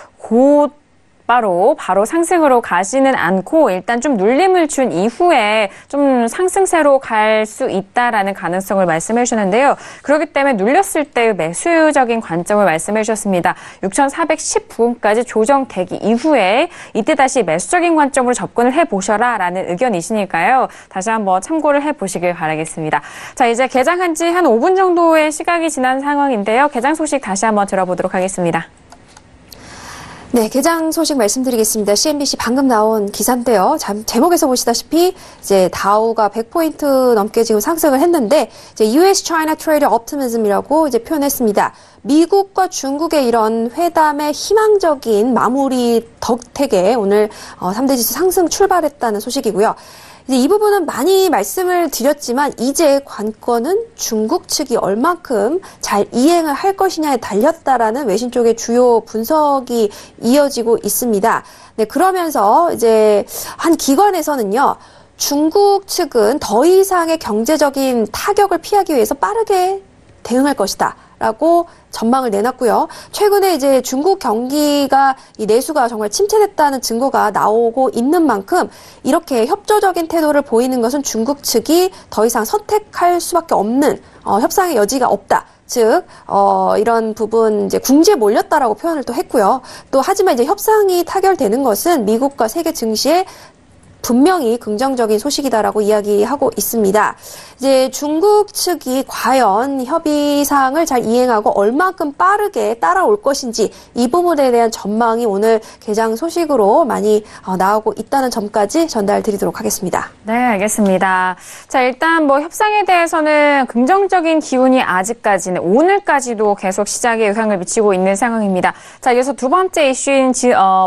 바로 상승으로 가지는 않고 일단 좀 눌림을 준 이후에 좀 상승세로 갈 수 있다라는 가능성을 말씀해 주셨는데요. 그렇기 때문에 눌렸을 때 매수적인 관점을 말씀해 주셨습니다. 6,410 부근까지 조정되기 이후에 이때 다시 매수적인 관점으로 접근을 해보셔라라는 의견이시니까요. 다시 한번 참고를 해보시길 바라겠습니다. 자, 이제 개장한 지 한 5분 정도의 시각이 지난 상황인데요. 개장 소식 다시 한번 들어보도록 하겠습니다. 네, 개장 소식 말씀드리겠습니다. CNBC 방금 나온 기사인데요. 제목에서 보시다시피 이제 다우가 100포인트 넘게 지금 상승을 했는데 이제 US-China Trade Optimism이라고 이제 표현했습니다. 미국과 중국의 이런 회담의 희망적인 마무리 덕택에 오늘 3대 지수 상승 출발했다는 소식이고요. 이제 이 부분은 많이 말씀을 드렸지만 이제 관건은 중국 측이 얼만큼 잘 이행을 할 것이냐에 달렸다라는 외신 쪽의 주요 분석이 이어지고 있습니다. 네, 그러면서 이제 한 기관에서는요. 중국 측은 더 이상의 경제적인 타격을 피하기 위해서 빠르게 대응할 것이다. 라고 전망을 내놨고요. 최근에 이제 중국 경기가 이 내수가 정말 침체됐다는 증거가 나오고 있는 만큼 이렇게 협조적인 태도를 보이는 것은 중국 측이 더 이상 선택할 수밖에 없는 협상의 여지가 없다. 즉, 이런 부분 이제 궁지에 몰렸다라고 표현을 또 했고요. 또 하지만 이제 협상이 타결되는 것은 미국과 세계 증시에 분명히 긍정적인 소식이다라고 이야기하고 있습니다. 이제 중국 측이 과연 협의사항을 잘 이행하고 얼만큼 빠르게 따라올 것인지 이 부분에 대한 전망이 오늘 개장 소식으로 많이 나오고 있다는 점까지 전달드리도록 하겠습니다. 네, 알겠습니다. 자, 일단 뭐 협상에 대해서는 긍정적인 기운이 아직까지는 오늘까지도 계속 시장에 영향을 미치고 있는 상황입니다. 자, 이어서 두 번째 이슈인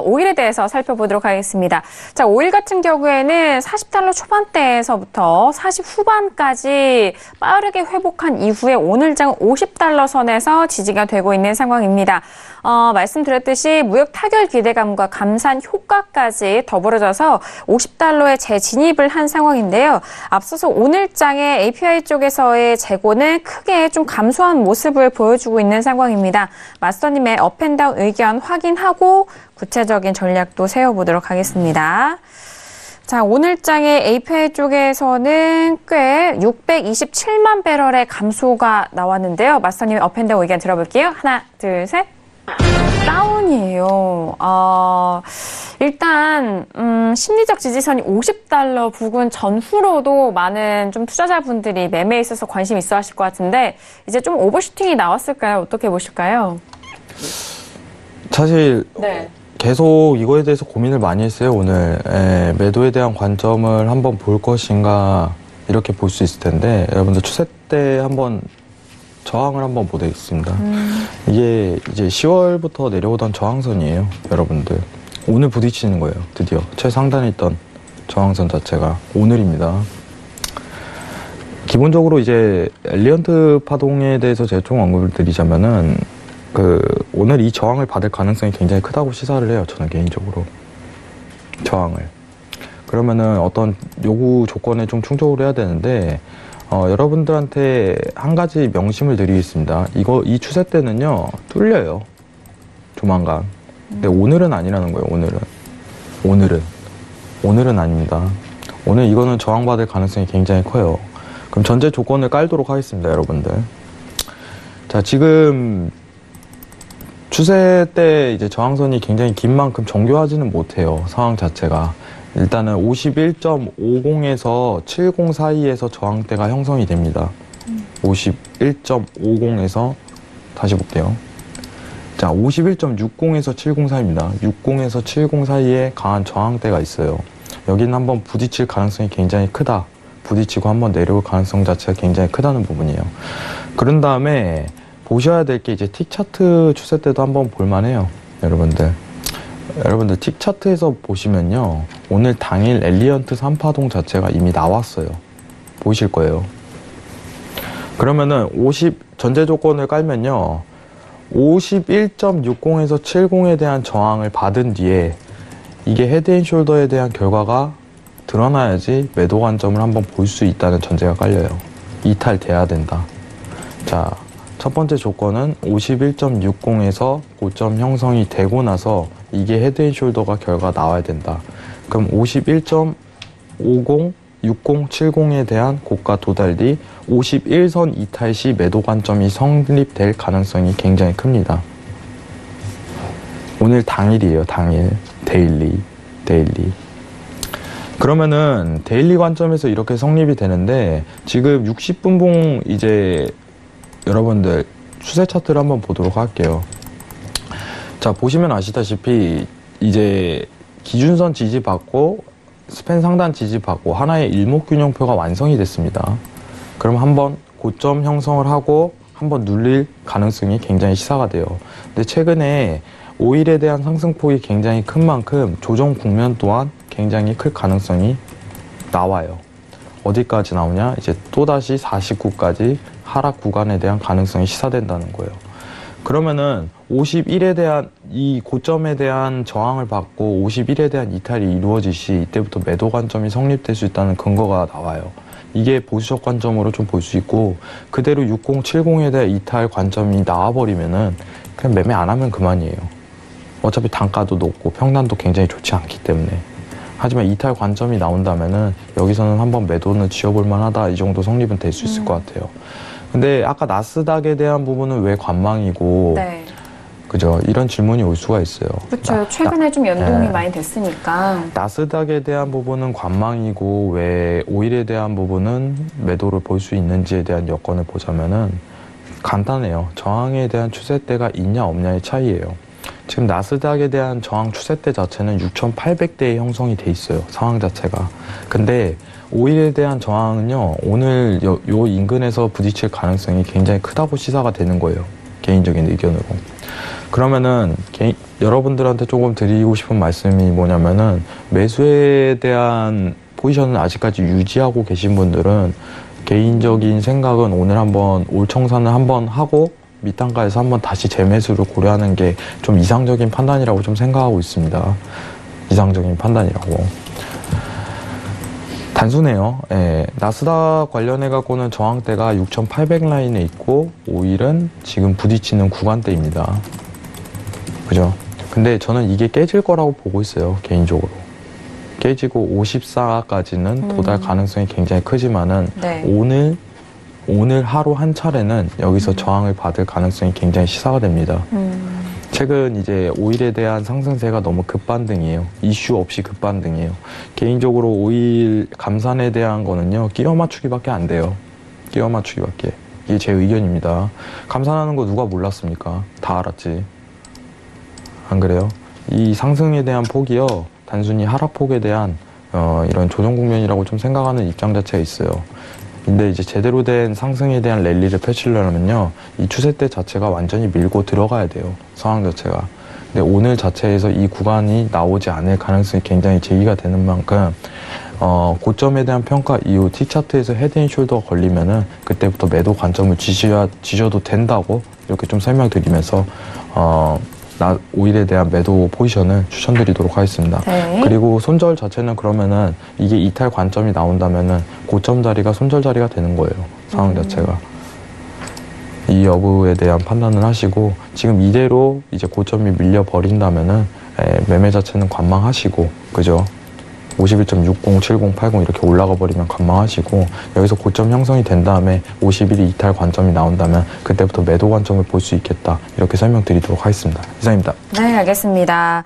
오일에 대해서 살펴보도록 하겠습니다. 자, 오일 같은 경우에는 40달러 초반대에서부터 40 후반까지 빠르게 회복한 이후에 오늘장 50달러 선에서 지지가 되고 있는 상황입니다. 말씀드렸듯이 무역 타결 기대감과 감산 효과까지 더불어져서 50달러에 재진입을 한 상황인데요. 앞서서 오늘장의 API 쪽에서의 재고는 크게 좀 감소한 모습을 보여주고 있는 상황입니다. 마스터님의 업앤다운 의견 확인하고 구체적인 전략도 세워보도록 하겠습니다. 자, 오늘장의 API 쪽에서는 꽤 627만 배럴의 감소가 나왔는데요. 마스터님의 업앤다운 의견 들어볼게요. 하나, 둘, 셋. 다운이에요. 일단 심리적 지지선이 50달러 부근 전후로도 많은 좀 투자자분들이 매매에 있어서 관심 있어 하실 것 같은데 이제 좀 오버슈팅이 나왔을까요? 어떻게 보실까요? 사실 네. 계속 이거에 대해서 고민을 많이 했어요. 오늘 매도에 대한 관점을 한번 볼 것인가 이렇게 볼 수 있을 텐데 여러분들 추세 때 한번 저항을 한번 보겠습니다. 이게 이제 10월부터 내려오던 저항선이에요. 여러분들 오늘 부딪히는 거예요. 드디어 최상단에 있던 저항선 자체가 오늘입니다. 기본적으로 이제 엘리언트 파동에 대해서 제가 좀 언급을 드리자면은 오늘 이 저항을 받을 가능성이 굉장히 크다고 시사를 해요. 저는 개인적으로. 저항을. 그러면은 어떤 요구 조건에 좀 충족을 해야 되는데, 여러분들한테 한 가지 명심을 드리겠습니다. 이 추세 때는요, 뚫려요. 조만간. 근데 오늘은 아니라는 거예요, 오늘은 아닙니다. 오늘 이거는 저항받을 가능성이 굉장히 커요. 그럼 전제 조건을 깔도록 하겠습니다, 여러분들. 자, 지금, 추세 때 이제 저항선이 굉장히 긴 만큼 정교하지는 못해요. 상황 자체가. 일단은 51.50에서 70 사이에서 저항대가 형성이 됩니다. 51.50에서 다시 볼게요. 자, 51.60에서 70 사이입니다. 60에서 70 사이에 강한 저항대가 있어요. 여기는 한번 부딪힐 가능성이 굉장히 크다. 부딪히고 한번 내려올 가능성 자체가 굉장히 크다는 부분이에요. 그런 다음에 보셔야 될 게 이제 틱 차트 추세 때도 한번 볼만해요. 여러분들 틱 차트에서 보시면요. 오늘 당일 엘리언트 3파동 자체가 이미 나왔어요. 보이실 거예요. 그러면은 전제 조건을 깔면요. 51.60에서 70에 대한 저항을 받은 뒤에 이게 헤드앤숄더에 대한 결과가 드러나야지 매도 관점을 한번 볼 수 있다는 전제가 깔려요. 이탈돼야 된다. 자, 첫 번째 조건은 51.60에서 고점 형성이 되고 나서 이게 헤드앤숄더가 결과 나와야 된다. 그럼 51.50, 60, 70에 대한 고가 도달 뒤 51선 이탈 시 매도 관점이 성립될 가능성이 굉장히 큽니다. 오늘 당일이에요. 당일. 데일리. 그러면은 데일리 관점에서 이렇게 성립이 되는데 지금 60분봉 이제 여러분들 추세 차트를 한번 보도록 할게요. 자, 보시면 아시다시피 이제 기준선 지지받고 스팬 상단 지지받고 하나의 일목균형표가 완성이 됐습니다. 그럼 한번 고점 형성을 하고 한번 눌릴 가능성이 굉장히 시사가 돼요. 근데 최근에 오일에 대한 상승폭이 굉장히 큰 만큼 조정 국면 또한 굉장히 클 가능성이 나와요. 어디까지 나오냐? 이제 또다시 49까지 하락 구간에 대한 가능성이 시사된다는 거예요. 그러면은 51에 대한 이 고점에 대한 저항을 받고 51에 대한 이탈이 이루어질 시 이때부터 매도 관점이 성립될 수 있다는 근거가 나와요. 이게 보수적 관점으로 좀 볼 수 있고 그대로 6070에 대한 이탈 관점이 나와버리면은 그냥 매매 안 하면 그만이에요. 어차피 단가도 높고 평단도 굉장히 좋지 않기 때문에. 하지만 이탈 관점이 나온다면은 여기서는 한번 매도는 지어볼 만하다 이 정도 성립은 될 수 있을 것 같아요. 근데 아까 나스닥에 대한 부분은 왜 관망이고 네. 그죠? 이런 질문이 올 수가 있어요. 그렇죠. 최근에 좀 연동이 네. 많이 됐으니까. 나스닥에 대한 부분은 관망이고 왜 오일에 대한 부분은 매도를 볼 수 있는지에 대한 여건을 보자면은 간단해요. 저항에 대한 추세대가 있냐 없냐의 차이예요. 지금 나스닥에 대한 저항 추세대 자체는 6,800대에 형성이 돼 있어요. 상황 자체가. 근데 오일에 대한 저항은요. 오늘 요 인근에서 부딪힐 가능성이 굉장히 크다고 시사가 되는 거예요. 개인적인 의견으로. 그러면은 여러분들한테 조금 드리고 싶은 말씀이 뭐냐면은 매수에 대한 포지션을 아직까지 유지하고 계신 분들은 개인적인 생각은 오늘 한번 올 청산을 한번 하고 밑단가에서 한번 다시 재매수를 고려하는 게 좀 이상적인 판단이라고 좀 생각하고 있습니다. 이상적인 판단이라고. 단순해요. 예, 나스닥 관련해 갖고는 저항대가 6,800 라인에 있고 오일은 지금 부딪히는 구간대입니다. 그죠? 근데 저는 이게 깨질 거라고 보고 있어요. 개인적으로. 깨지고 54까지는 도달 가능성이 굉장히 크지만은 네. 오늘 하루 한 차례는 여기서 저항을 받을 가능성이 굉장히 시사가 됩니다. 최근 이제 오일에 대한 상승세가 너무 급반등이에요. 이슈 없이 급반등이에요. 개인적으로 오일 감산에 대한 거는요, 끼워 맞추기밖에 안 돼요. 끼워 맞추기밖에. 이게 제 의견입니다. 감산하는 거 누가 몰랐습니까? 다 알았지. 안 그래요? 이 상승에 대한 폭이요, 단순히 하락폭에 대한 이런 조정 국면이라고 좀 생각하는 입장 자체가 있어요. 근데 이제 제대로 된 상승에 대한 랠리를 펼치려면요, 이 추세대 자체가 완전히 밀고 들어가야 돼요. 상황 자체가. 근데 오늘 자체에서 이 구간이 나오지 않을 가능성이 굉장히 제기가 되는 만큼 고점에 대한 평가 이후 T차트에서 헤드앤숄더가 걸리면은 그때부터 매도 관점을 지셔도 된다고 이렇게 좀 설명드리면서 오일에 대한 매도 포지션을 추천드리도록 하겠습니다. 네. 그리고 손절 자체는 그러면은 이게 이탈 관점이 나온다면은 고점 자리가 손절 자리가 되는 거예요. 상황 자체가. 이 여부에 대한 판단을 하시고 지금 이대로 이제 고점이 밀려 버린다면은 매매 자체는 관망하시고 그죠? 51.60, 70, 80 이렇게 올라가 버리면 관망하시고 여기서 고점 형성이 된 다음에 51이 이탈 관점이 나온다면 그때부터 매도 관점을 볼 수 있겠다 이렇게 설명드리도록 하겠습니다. 이상입니다. 네, 알겠습니다.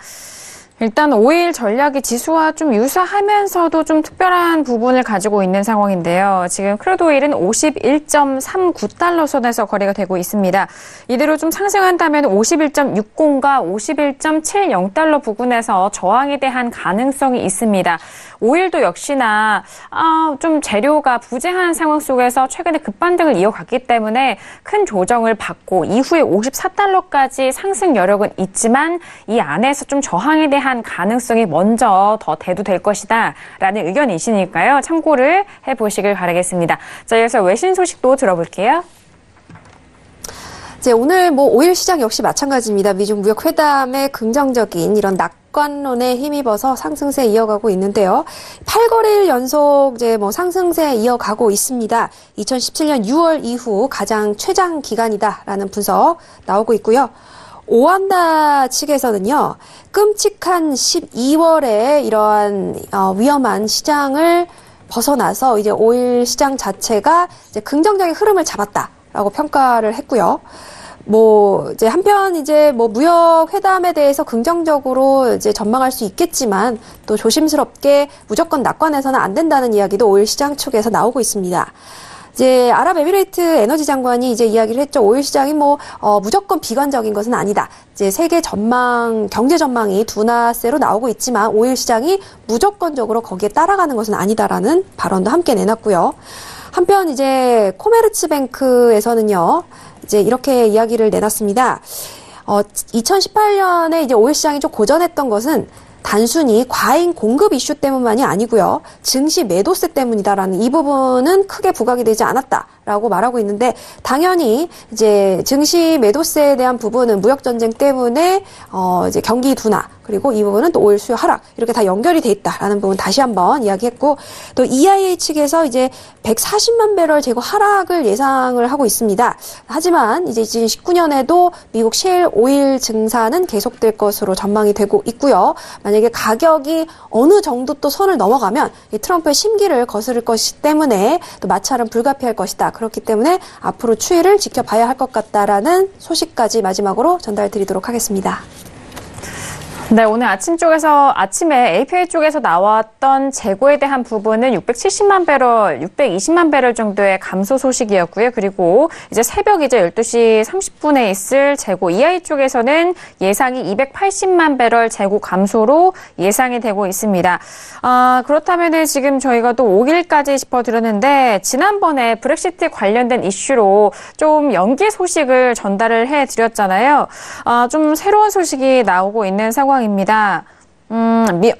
일단 오일 전략이 지수와 좀 유사하면서도 좀 특별한 부분을 가지고 있는 상황인데요. 지금 크루드 오일은 51.39달러 선에서 거래가 되고 있습니다. 이대로 좀 상승한다면 51.60과 51.70달러 부근에서 저항에 대한 가능성이 있습니다. 오일도 역시나 좀 재료가 부재한 상황 속에서 최근에 급반등을 이어갔기 때문에 큰 조정을 받고 이후에 54달러까지 상승 여력은 있지만 이 안에서 좀 저항에 대한 가능성이 먼저 더 대두될 것이다 라는 의견이시니까요. 참고를 해보시길 바라겠습니다. 자, 이어서 외신 소식도 들어볼게요. 이제 오늘 오일 시장 역시 마찬가지입니다. 미중 무역 회담의 긍정적인 이런 낙관론에 힘입어서 상승세 이어가고 있는데요. 8거래일 연속 이제 상승세 이어가고 있습니다. 2017년 6월 이후 가장 최장 기간이다라는 분석 나오고 있고요. 오한다 측에서는요, 끔찍한 12월에 이러한 위험한 시장을 벗어나서 이제 오일 시장 자체가 이제 긍정적인 흐름을 잡았다라고 평가를 했고요. 이제 한편 이제 무역 회담에 대해서 긍정적으로 이제 전망할 수 있겠지만 또 조심스럽게 무조건 낙관해서는 안 된다는 이야기도 오일 시장 측에서 나오고 있습니다. 이제 아랍에미레이트 에너지 장관이 이제 이야기를 했죠. 오일 시장이 무조건 비관적인 것은 아니다. 이제 세계 경제 전망이 둔화세로 나오고 있지만 오일 시장이 무조건적으로 거기에 따라가는 것은 아니다라는 발언도 함께 내놨고요. 한편 이제 코메르츠뱅크에서는요, 이제 이렇게 이야기를 내놨습니다. 2018년에 이제 오일 시장이 좀 고전했던 것은 단순히 과잉 공급 이슈 때문만이 아니고요. 증시 매도세 때문이다라는 이 부분은 크게 부각이 되지 않았다라고 말하고 있는데 당연히 이제 증시 매도세에 대한 부분은 무역 전쟁 때문에 이제 경기 둔화 그리고 이 부분은 또 오일 수요 하락 이렇게 다 연결이 돼 있다라는 부분 다시 한번 이야기했고 또 EIA 측에서 이제 140만 배럴 재고 하락을 예상을 하고 있습니다. 하지만 이제 2019년에도 미국 셰일 오일 증산은 계속될 것으로 전망이 되고 있고요. 만약에 가격이 어느 정도 또 선을 넘어가면 이 트럼프의 심기를 거스를 것이기 때문에 또 마찰은 불가피할 것이다. 그렇기 때문에 앞으로 추이를 지켜봐야 할 것 같다라는 소식까지 마지막으로 전달드리도록 하겠습니다. 네, 오늘 아침에 APA 쪽에서 나왔던 재고에 대한 부분은 670만 배럴, 620만 배럴 정도의 감소 소식이었고요. 그리고 이제 새벽 12시 30분에 있을 재고 EI 쪽에서는 예상이 280만 배럴 재고 감소로 예상이 되고 있습니다. 그렇다면은 지금 저희가 또 5일까지 짚어드렸는데 지난번에 브렉시트 관련된 이슈로 좀 연기 소식을 전달을 해드렸잖아요. 좀 새로운 소식이 나오고 있는 상황입니다.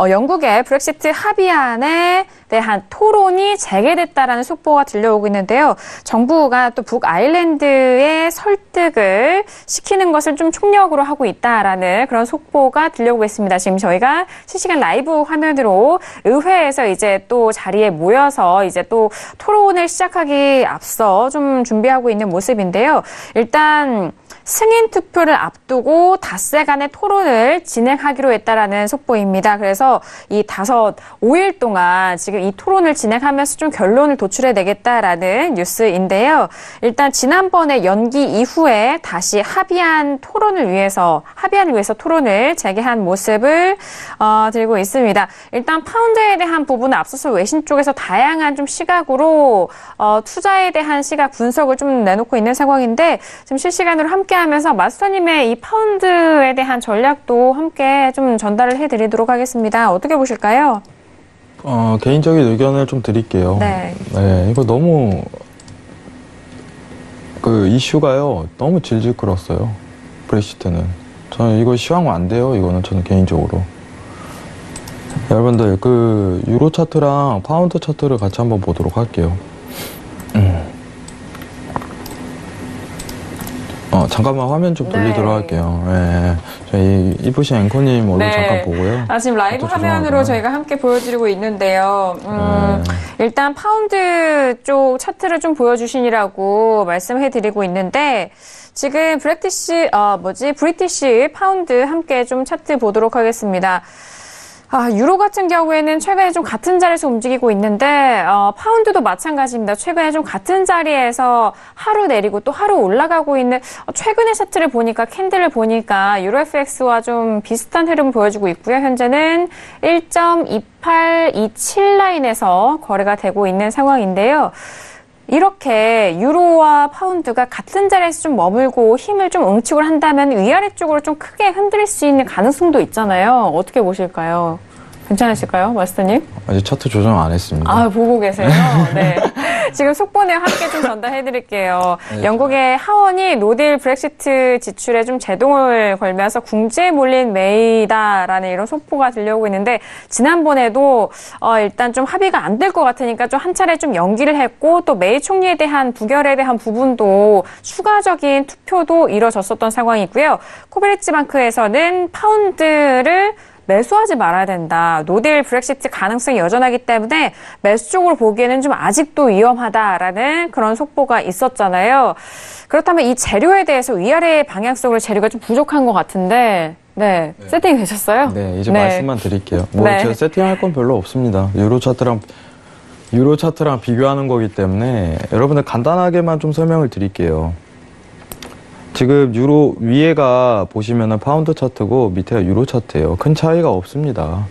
영국의 브렉시트 합의안에 대한 토론이 재개됐다라는 속보가 들려오고 있는데요. 정부가 또 북아일랜드의 설득을 시키는 것을 좀 총력으로 하고 있다라는 그런 속보가 들려오고 있습니다. 지금 저희가 실시간 라이브 화면으로 의회에서 이제 또 자리에 모여서 이제 또 토론을 시작하기 앞서 좀 준비하고 있는 모습인데요. 일단 승인 투표를 앞두고 닷새 간의 토론을 진행하기로 했다라는 속보입니다. 그래서 이 5일 동안 지금 이 토론을 진행하면서 좀 결론을 도출해내겠다라는 뉴스인데요. 일단 지난번에 연기 이후에 다시 합의안을 위해서 토론을 재개한 모습을 드리고 있습니다. 일단 파운드에 대한 부분은 앞서서 외신 쪽에서 다양한 좀 시각으로 투자에 대한 시각 분석을 좀 내놓고 있는 상황인데 지금 실시간으로 함께하면서 마스터님의 이 파운드에 대한 전략도 함께 좀 전달을 해드리도록 하겠습니다. 어떻게 보실까요? 개인적인 의견을 좀 드릴게요. 네. 이거 너무 이슈가요. 너무 질질 끌었어요. 브렉시트는. 저는 이거 시황 안 돼요. 이거는 저는 개인적으로. 여러분들 유로 차트랑 파운드 차트를 같이 한번 보도록 할게요. 잠깐만 화면 좀 돌리도록 할게요. 저희 이부시 앵커님 얼굴 잠깐 보고요. 지금 라이브 화면으로 저희가 함께 보여드리고 있는데요. 일단 파운드 쪽 차트를 좀 보여주시니라고 말씀해드리고 있는데 지금 브리티시 파운드 함께 좀 차트 보도록 하겠습니다. 유로 같은 경우에는 최근에 좀 같은 자리에서 움직이고 있는데 파운드도 마찬가지입니다. 최근에 좀 같은 자리에서 하루 내리고 또 하루 올라가고 있는 최근의 차트를 보니까 캔들을 보니까 유로 FX와 좀 비슷한 흐름을 보여주고 있고요. 현재는 1.2827 라인에서 거래가 되고 있는 상황인데요. 이렇게 유로와 파운드가 같은 자리에서 좀 머물고 힘을 좀 응축을 한다면 위아래 쪽으로 좀 크게 흔들릴 수 있는 가능성도 있잖아요. 어떻게 보실까요? 괜찮으실까요, 마스터님? 아직 차트 조정 안 했습니다. 보고 계세요? 네. 지금 속보내와 함께 좀 전달해드릴게요. 영국의 하원이 노딜 브렉시트 지출에 좀 제동을 걸면서 궁지에 몰린 메이다라는 이런 속보가 들려오고 있는데 지난번에도 일단 좀 합의가 안 될 것 같으니까 좀 한 차례 좀 연기를 했고 또 메이 총리에 대한 부결에 대한 부분도 추가적인 투표도 이뤄졌었던 상황이고요. 코베리츠 방크에서는 파운드를 매수하지 말아야 된다. 노딜 브렉시트 가능성이 여전하기 때문에 매수 쪽으로 보기에는 좀 아직도 위험하다라는 그런 속보가 있었잖아요. 그렇다면 이 재료에 대해서 위아래의 방향성으로 재료가 좀 부족한 것 같은데 세팅이 되셨어요? 네, 이제 말씀만 드릴게요. 제가 세팅할 건 별로 없습니다. 유로 차트랑 비교하는 거기 때문에 여러분들 간단하게만 좀 설명을 드릴게요. 지금 유로 위에가 보시면은 파운드 차트고 밑에가 유로 차트예요. 큰 차이가 없습니다.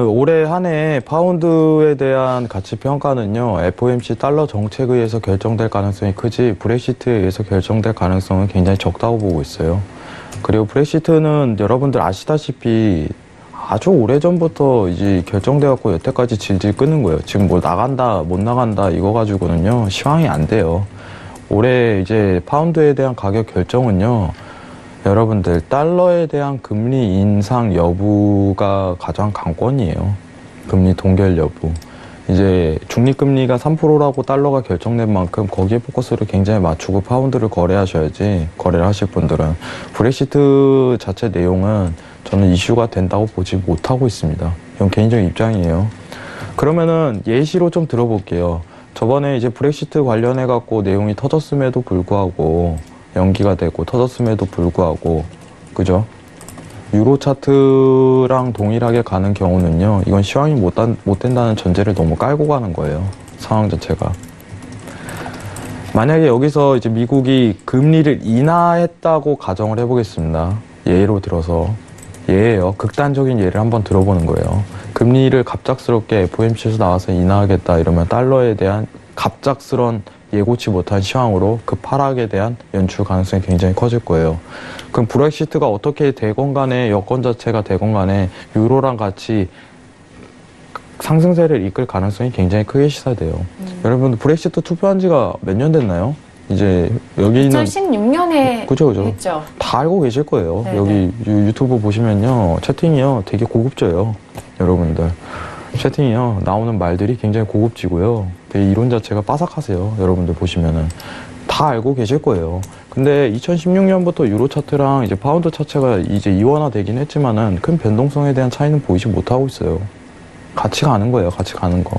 올해 한 해 파운드에 대한 가치 평가는요, FOMC 달러 정책에 의해서 결정될 가능성이 크지 브렉시트에 의해서 결정될 가능성은 굉장히 적다고 보고 있어요. 그리고 브렉시트는 여러분들 아시다시피 아주 오래전부터 이제 결정돼갖고 여태까지 질질 끄는 거예요. 지금 뭐 나간다, 못 나간다 이거 가지고는요, 시황이 안 돼요. 올해 이제 파운드에 대한 가격 결정은요, 여러분들 달러에 대한 금리 인상 여부가 가장 관건이에요. 금리 동결 여부. 이제 중립금리가 3%라고 달러가 결정된 만큼 거기에 포커스를 굉장히 맞추고 파운드를 거래하셔야지, 거래를 하실 분들은. 브렉시트 자체 내용은 저는 이슈가 된다고 보지 못하고 있습니다. 이건 개인적인 입장이에요. 그러면은 예시로 좀 들어볼게요. 저번에 이제 브렉시트 관련해 갖고 내용이 터졌음에도 불구하고, 연기가 되고 터졌음에도 불구하고, 그죠? 유로 차트랑 동일하게 가는 경우는요, 이건 시황이 못 된다는 전제를 너무 깔고 가는 거예요. 상황 자체가. 만약에 여기서 이제 미국이 금리를 인하했다고 가정을 해보겠습니다. 예로 들어서. 예예요. 극단적인 예를 한번 들어보는 거예요. 금리를 갑작스럽게 FOMC에서 나와서 인하하겠다 이러면 달러에 대한 갑작스런 예고치 못한 시황으로 그 하락에 대한 연출 가능성이 굉장히 커질 거예요. 그럼 브렉시트가 어떻게 되건 간에, 여건 자체가 되건 간에 유로랑 같이 상승세를 이끌 가능성이 굉장히 크게 시사돼요. 여러분 브렉시트 투표한 지가 몇 년 됐나요? 이제 여기는 2016년에 그죠. 했죠. 다 알고 계실 거예요. 네네. 여기 유튜브 보시면요, 채팅이요 되게 고급져요. 여러분들 채팅이요 나오는 말들이 굉장히 고급지고요, 되게 이론 자체가 빠삭하세요. 여러분들 보시면은 다 알고 계실 거예요. 근데 2016년부터 유로 차트랑 이제 파운드 차트가 이제 이원화되긴 했지만은 큰 변동성에 대한 차이는 보이지 못하고 있어요. 같이 가는 거예요. 같이 가는 거.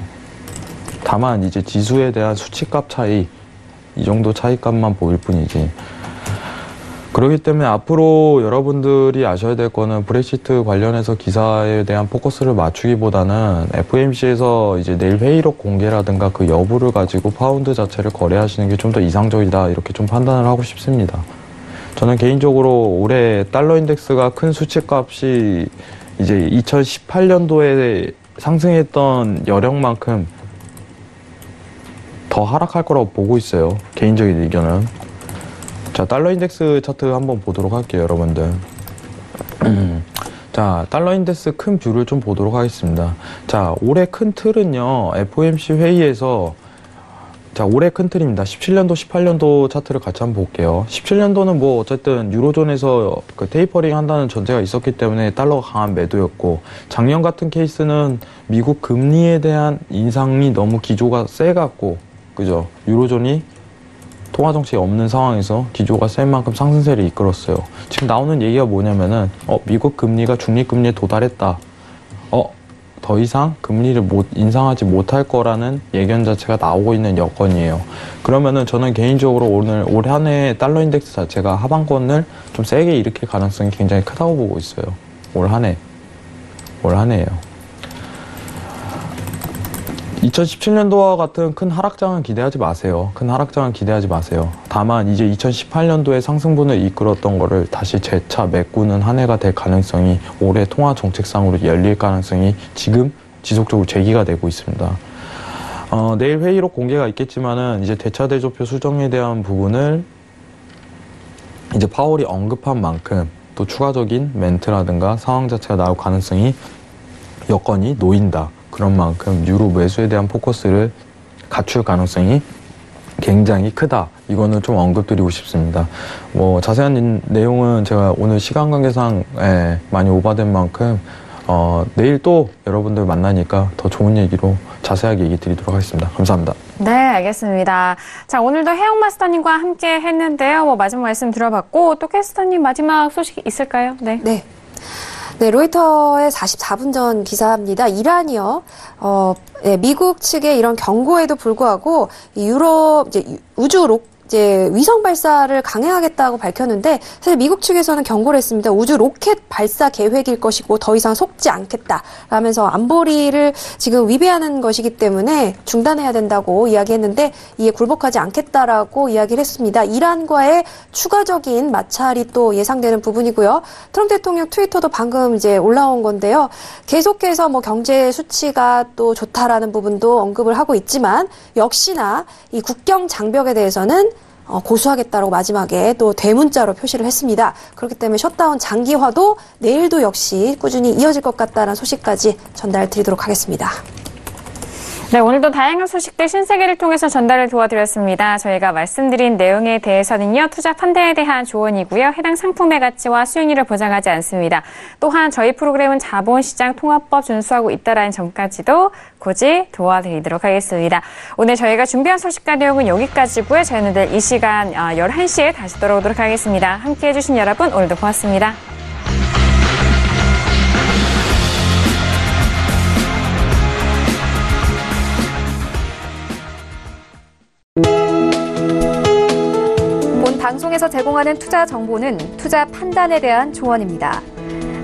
다만 이제 지수에 대한 수치값 차이, 이 정도 차이값만 보일 뿐이지. 그렇기 때문에 앞으로 여러분들이 아셔야 될 거는 브렉시트 관련해서 기사에 대한 포커스를 맞추기보다는 FOMC에서 이제 내일 회의록 공개라든가 그 여부를 가지고 파운드 자체를 거래하시는 게 좀 더 이상적이다, 이렇게 좀 판단을 하고 싶습니다. 저는 개인적으로 올해 달러 인덱스가 큰 수치값이 이제 2018년도에 상승했던 여력만큼 더 하락할 거라고 보고 있어요. 개인적인 의견은. 자, 달러 인덱스 차트 한번 보도록 할게요, 여러분들. 자, 달러 인덱스 큰 뷰를 좀 보도록 하겠습니다. 자, 올해 큰 틀은요, FOMC 회의에서, 자, 올해 큰 틀입니다. 17년도, 18년도 차트를 같이 한번 볼게요. 17년도는 뭐, 어쨌든, 유로존에서 그 테이퍼링 한다는 전제가 있었기 때문에 달러가 강한 매도였고, 작년 같은 케이스는 미국 금리에 대한 인상이 너무 기조가 세갖고, 그죠? 유로존이 통화정책이 없는 상황에서 기조가 센 만큼 상승세를 이끌었어요. 지금 나오는 얘기가 뭐냐면은, 미국 금리가 중립금리에 도달했다. 더 이상 금리를 인상하지 못할 거라는 예견 자체가 나오고 있는 여건이에요. 그러면은 저는 개인적으로 오늘 올 한 해 달러 인덱스 자체가 하방권을 좀 세게 일으킬 가능성이 굉장히 크다고 보고 있어요. 올 한 해예요. 2017년도와 같은 큰 하락장은 기대하지 마세요. 다만 이제 2018년도에 상승분을 이끌었던 거를 다시 재차 메꾸는 한 해가 될 가능성이, 올해 통화 정책상으로 열릴 가능성이 지금 지속적으로 제기가 되고 있습니다. 내일 회의록 공개가 있겠지만은 이제 대차 대조표 수정에 대한 부분을 이제 파월이 언급한 만큼 또 추가적인 멘트라든가 상황 자체가 나올 가능성이, 여건이 놓인다. 그런 만큼 유로 매수에 대한 포커스를 갖출 가능성이 굉장히 크다. 이거는 좀 언급드리고 싶습니다. 뭐 자세한 내용은 제가 오늘 시간 관계상 많이 오버된 만큼 내일 또 여러분들 만나니까 더 좋은 얘기로 자세하게 얘기 드리도록 하겠습니다. 감사합니다. 네, 알겠습니다. 자, 오늘도 혜영 마스터님과 함께 했는데요. 뭐 마지막 말씀 들어봤고, 또 캐스터님 마지막 소식 있을까요? 네. 네, 로이터의 44분 전 기사입니다. 이란이요. 미국 측의 이런 경고에도 불구하고 유럽 이제 위성 발사를 강행하겠다고 밝혔는데, 사실 미국 측에서는 경고를 했습니다. 우주 로켓 발사 계획일 것이고 더 이상 속지 않겠다 라면서 안보리를 지금 위배하는 것이기 때문에 중단해야 된다고 이야기했는데, 이에 굴복하지 않겠다라고 이야기를 했습니다. 이란과의 추가적인 마찰이 또 예상되는 부분이고요. 트럼프 대통령 트위터도 방금 이제 올라온 건데요. 계속해서 뭐 경제 수치가 또 좋다라는 부분도 언급을 하고 있지만, 역시나 이 국경 장벽에 대해서는 고수하겠다라고 마지막에 또 대문자로 표시를 했습니다. 그렇기 때문에 셧다운 장기화도 내일도 역시 꾸준히 이어질 것 같다는 소식까지 전달드리도록 하겠습니다. 네, 오늘도 다양한 소식들 신세계를 통해서 전달을 도와드렸습니다. 저희가 말씀드린 내용에 대해서는요, 투자 판단에 대한 조언이고요. 해당 상품의 가치와 수익률을 보장하지 않습니다. 또한 저희 프로그램은 자본시장 통합법 준수하고 있다라는 점까지도 굳이 도와드리도록 하겠습니다. 오늘 저희가 준비한 소식과 내용은 여기까지고요. 저희는 내일 이 시간 11시에 다시 돌아오도록 하겠습니다. 함께해 주신 여러분, 오늘도 고맙습니다. 본 방송에서 제공하는 투자 정보는 투자 판단에 대한 조언입니다.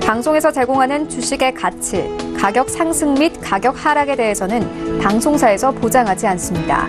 방송에서 제공하는 주식의 가치, 가격 상승 및 가격 하락에 대해서는 방송사에서 보장하지 않습니다.